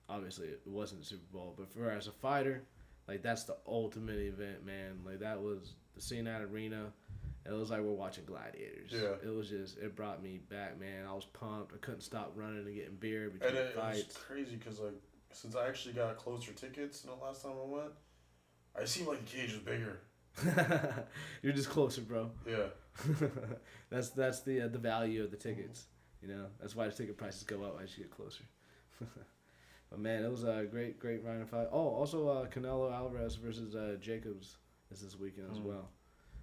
obviously it wasn't the Super Bowl. But for as a fighter, like that's the ultimate event, man. Like that was seeing that arena. It was like we're watching gladiators. Yeah. It was just, it brought me back, man. I was pumped. I couldn't stop running and getting beer between fights. It was crazy because, like, since I actually got closer tickets the last time I went, I seemed like the cage was bigger. You're just closer, bro. Yeah. That's the value of the tickets. You know, that's why the ticket prices go up as you get closer. But man, it was a great round of fight. Oh, also Canelo Alvarez versus Jacobs is this weekend as well.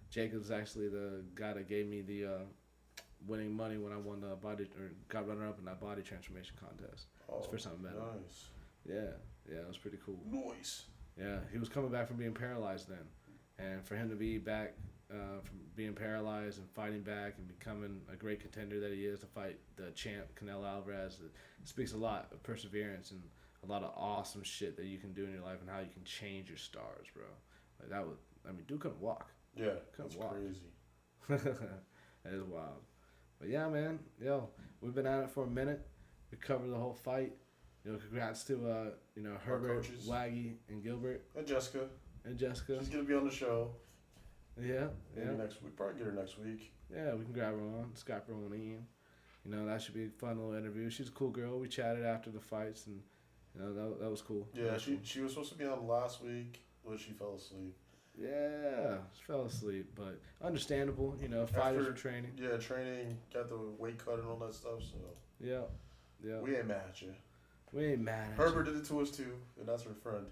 Jacobs is actually the guy that gave me the winning money when I won the got runner up in that body transformation contest. It's the first time I met him. Nice. Yeah, it was pretty cool. Nice. Yeah, he was coming back from being paralyzed then, and for him to be back from being paralyzed and fighting back and becoming a great contender that he is to fight the champ Canelo Alvarez, it speaks a lot of perseverance and a lot of awesome shit that you can do in your life and how you can change your stars, bro. Like that was, I mean, dude couldn't walk. Yeah, that's crazy. That is wild. But yeah, man, we've been at it for a minute. We covered the whole fight. Congrats to Herbert, Waggy, and Gilbert, and Jessica. She's gonna be on the show. Yeah. Next week, probably get her next week. Yeah, we can grab her on, Skype her on in. That should be a fun little interview. She's a cool girl. We chatted after the fights, and that was cool. Yeah, she was supposed to be on last week, but she fell asleep. Yeah, she fell asleep, but understandable. Fighters are training. Yeah, training, got the weight cut and all that stuff. So yeah. We ain't mad at you. We ain't mad at Herbert did it to us too, and that's her friend.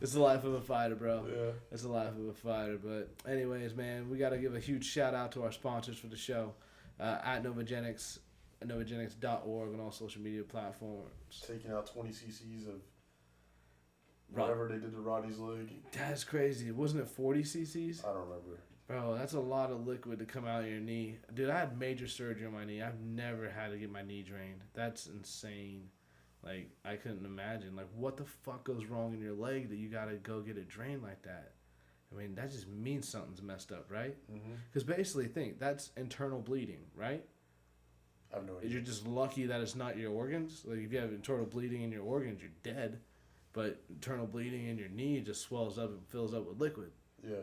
It's the life of a fighter, bro. Yeah. It's the life of a fighter. But anyways, man, we got to give a huge shout out to our sponsors for the show at Novogenics, Novogenics.org on all social media platforms. Taking out 20 cc's of whatever they did to Roddy's leg. That's crazy. Wasn't it 40 cc's? I don't remember. Bro, that's a lot of liquid to come out of your knee. Dude, I had major surgery on my knee. I've never had to get my knee drained. That's insane. Like, I couldn't imagine. Like, what the fuck goes wrong in your leg that you got to go get it drained like that? I mean, that just means something's messed up, right? Because basically, think, that's internal bleeding, right? I have no idea. You're just lucky that it's not your organs. Like, if you have internal bleeding in your organs, you're dead. But internal bleeding in your knee just swells up and fills up with liquid. Yeah.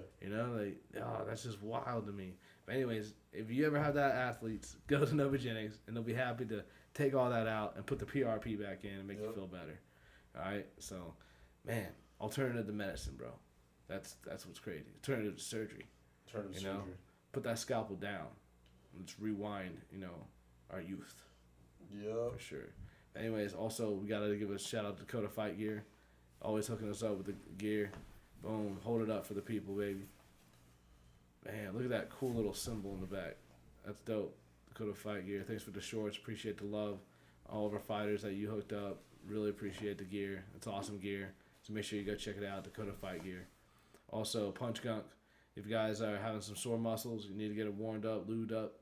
That's just wild to me. But anyways, if you ever have that, athletes, go to Novogenics, and they'll be happy to take all that out and put the PRP back in and make you feel better. All right? So, man, alternative to medicine, bro. That's what's crazy. Alternative to surgery. Put that scalpel down. Let's rewind, our youth. Yeah. For sure. Anyways, also, we got to give a shout out to Dakota Fight Gear. Always hooking us up with the gear. Boom. Hold it up for the people, baby. Man, look at that cool little symbol in the back. That's dope. Dakota Fight Gear. Thanks for the shorts. Appreciate the love. All of our fighters that you hooked up. Really appreciate the gear. It's awesome gear. So make sure you go check it out. Dakota Fight Gear. Also, Punch Gunk. If you guys are having some sore muscles, you need to get it warmed up, lubed up.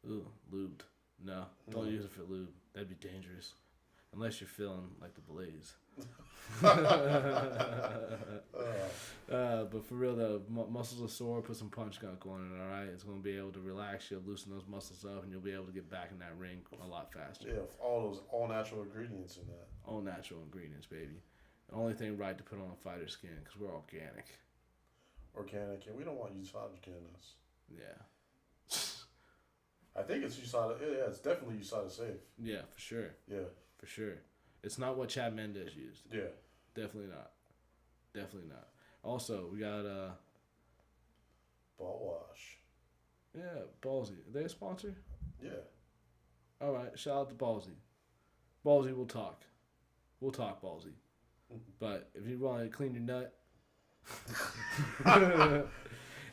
Ooh, lubed. No, don't use it for lube. That'd be dangerous. Unless you're feeling like the Blaze. But for real though, muscles are sore, put some Punch Gunk on it, alright? It's going to be able to relax you, loosen those muscles up, and you'll be able to get back in that ring a lot faster. Yeah, all natural ingredients in that. All natural ingredients, baby. The only thing right to put on a fighter's skin, because we're organic. Organic, and we don't want USADA in us. Yeah. I think it's USADA. Yeah, it's definitely USADA safe. Yeah, for sure. Yeah. For sure. It's not what Chad Mendes used. Yeah. Definitely not. Definitely not. Also, we got Ball Wash. Yeah, Ballsy. Are they a sponsor? Yeah. All right. Shout out to Ballsy. Ballsy, we'll talk. We'll talk, Ballsy. But if you want to clean your nut, if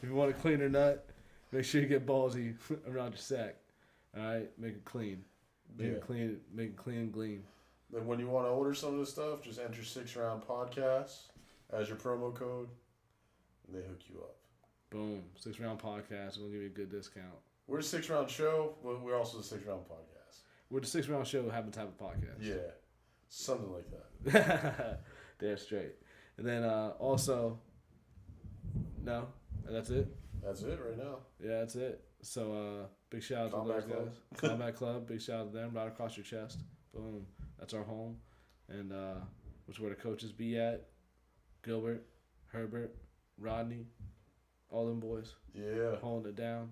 you want to clean your nut, make sure you get Ballsy around your sack. All right, make it clean. Make it clean. Make it clean and clean. Then when you want to order some of this stuff, just enter 6 Round Podcast as your promo code, and they hook you up. Boom. 6 Round Podcast. We'll give you a good discount. We're a 6 Round show, but we're also the 6 Round Podcast. We're the 6 Round show having type of podcast. Yeah. Something like that. Damn straight. And then also, no, that's it. That's it right now. Yeah, that's it. So big shout out to those guys. Combat Club, big shout out to them right across your chest. Boom. That's our home. And which where the coaches be at. Gilbert, Herbert, Rodney, all them boys. Yeah. Holding it down.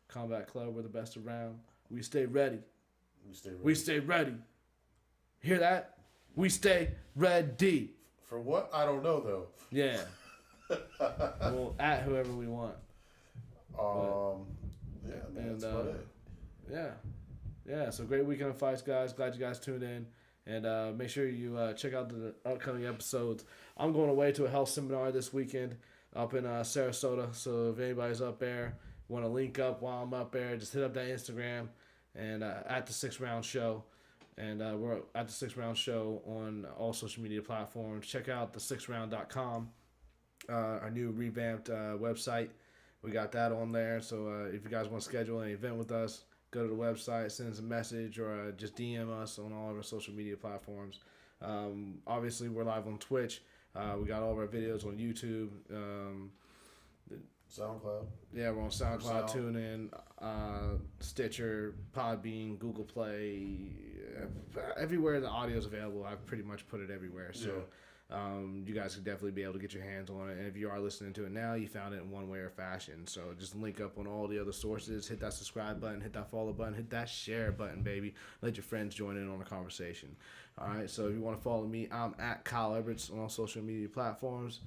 Combat Club, we're the best around. We stay ready. We stay ready. Hear that? We stay ready. For what? I don't know though. Yeah. We'll at whoever we want. Yeah, man, that's about it. Yeah. Yeah, so great weekend of fights, guys. Glad you guys tuned in. And make sure you check out the upcoming episodes. I'm going away to a health seminar this weekend up in Sarasota. So if anybody's up there, want to link up while I'm up there, just hit up that Instagram and at the 6th Round Show. And we're at the 6th Round Show on all social media platforms. Check out the6round.com, our new revamped website. We got that on there. So if you guys want to schedule an event with us, go to the website, send us a message, or just DM us on all of our social media platforms. Obviously, we're live on Twitch. We got all of our videos on YouTube. SoundCloud. Yeah, we're on SoundCloud, TuneIn, Stitcher, Podbean, Google Play, everywhere the audio is available. I've pretty much put it everywhere. So you guys could definitely be able to get your hands on it. And if you are listening to it now, you found it in one way or fashion. So just link up on all the other sources. Hit that subscribe button. Hit that follow button. Hit that share button, baby. Let your friends join in on the conversation. All right, so if you want to follow me, I'm at Kyle Everts on all social media platforms.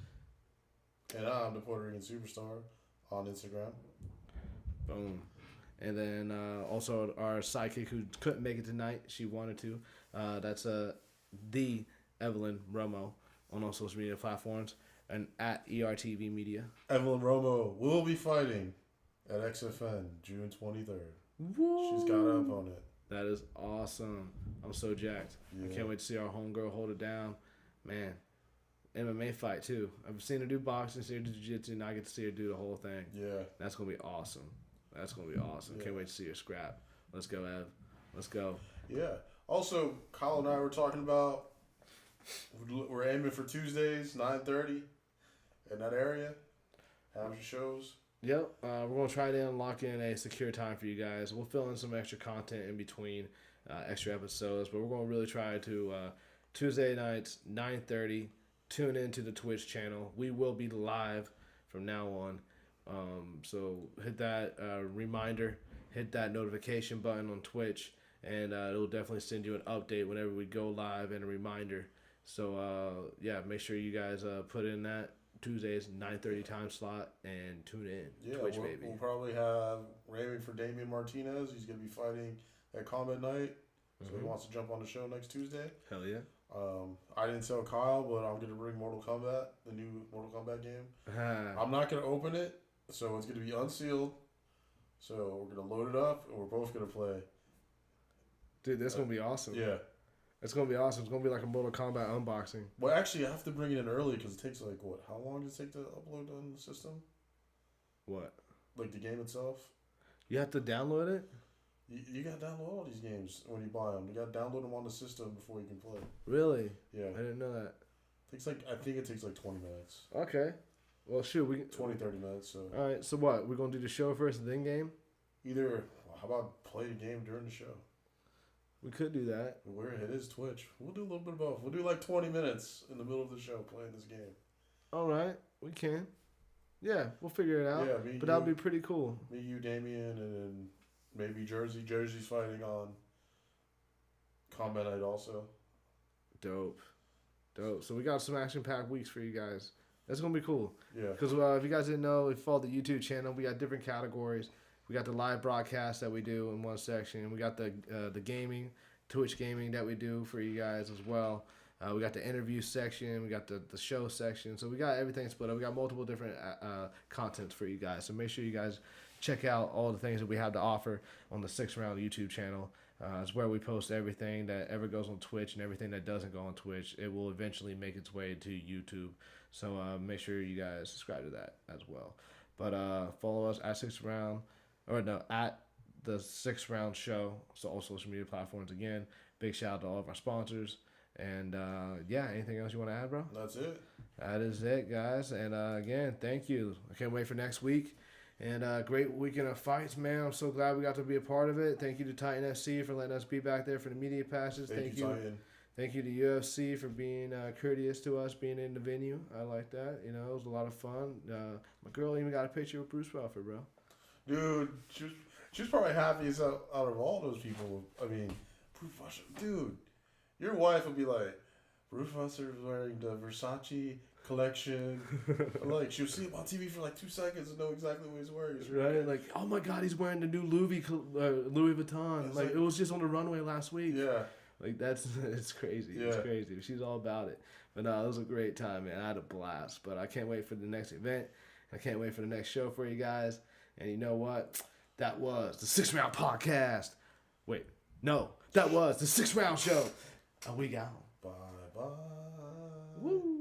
And I'm the Puerto Rican Superstar on Instagram. Boom. And then also our sidekick who couldn't make it tonight, she wanted to. That's the Evelyn Romo on all social media platforms and at ERTV Media. Evelyn Romo will be fighting at XFN June 23rd. Woo! She's got an opponent. That is awesome. I'm so jacked. Yeah. I can't wait to see our homegirl hold it down. Man, MMA fight too. I've seen her do boxing, seen her do jiu-jitsu, and I get to see her do the whole thing. Yeah. That's going to be awesome. That's going to be awesome. Yeah. Can't wait to see her scrap. Let's go, Ev. Let's go. Yeah. Also, Kyle and I were talking about we're aiming for Tuesdays, 9:30 in that area. Have your shows. Yep. We're going to try to lock in a secure time for you guys. We'll fill in some extra content in between extra episodes, but we're going to really try to Tuesday nights, 9:30. Tune into the Twitch channel. We will be live from now on. So hit that reminder, hit that notification button on Twitch, and it'll definitely send you an update whenever we go live and a reminder. So make sure you guys put in that Tuesdays 9:30 time slot and tune in. Yeah, Twitch, baby. We'll probably have Raymond for Damian Martinez. He's gonna be fighting at Combat Night, so he wants to jump on the show next Tuesday. Hell yeah. I didn't tell Kyle, but I'm gonna bring Mortal Kombat, the new Mortal Kombat game. I'm not gonna open it, so it's gonna be unsealed. So we're gonna load it up, and we're both gonna play. Dude, that's gonna be awesome. Yeah. It's gonna be awesome. It's gonna be like a Mortal Kombat unboxing. Well, actually, I have to bring it in early because it takes like what? How long does it take to upload on the system? What? Like the game itself? You have to download it? You got to download all these games when you buy them. You got to download them on the system before you can play. Really? Yeah. I didn't know that. I think it takes like 20 minutes. Okay. Well, shoot, we can 30 minutes. So. All right. So what? We're gonna do the show first and then game? Either. How about play the game during the show? We could do that. It is Twitch. We'll do a little bit of both. We'll do like 20 minutes in the middle of the show playing this game. All right. We can. Yeah, we'll figure it out. Yeah, but that'll be pretty cool. Me, you, Damien, and then maybe Jersey. Jersey's fighting on Combat Night also. Dope. So we got some action-packed weeks for you guys. That's going to be cool. Yeah. Because if you guys didn't know, if you follow the YouTube channel, we got different categories. We got the live broadcast that we do in one section. We got the gaming, Twitch gaming that we do for you guys as well. We got the interview section. We got the show section. So we got everything split up. We got multiple different contents for you guys. So make sure you guys check out all the things that we have to offer on the 6th Round YouTube channel. It's where we post everything that ever goes on Twitch and everything that doesn't go on Twitch. It will eventually make its way to YouTube. So make sure you guys subscribe to that as well. But follow us at 6th Round. At the 6th Round Show. So all social media platforms again. Big shout out to all of our sponsors. And anything else you want to add, bro? That's it. That is it, guys. And again, thank you. I can't wait for next week. And great weekend of fights, man. I'm so glad we got to be a part of it. Thank you to TitanFC for letting us be back there for the media passes. Thank you, Titan. Thank you to UFC for being courteous to us, being in the venue. I like that. You know, it was a lot of fun. My girl even got a picture with Bruce Welford, bro. Dude, she was probably happiest out of all those people. I mean, Bruce Welford, dude, your wife would be like, Bruce Welford is wearing the Versace collection. Like, she'll see him on TV for like 2 seconds and know exactly what he's wearing. Right? Like, oh my God, he's wearing the new Louis Vuitton. Like, it was just on the runway last week. Yeah. Like, it's crazy. Yeah. It's crazy. She's all about it. But no, it was a great time, man. I had a blast. But I can't wait for the next event. I can't wait for the next show for you guys. And you know what? That was the 6 Round Podcast. Wait, no. That was the 6 Round Show. And we got Bye-bye. Woo.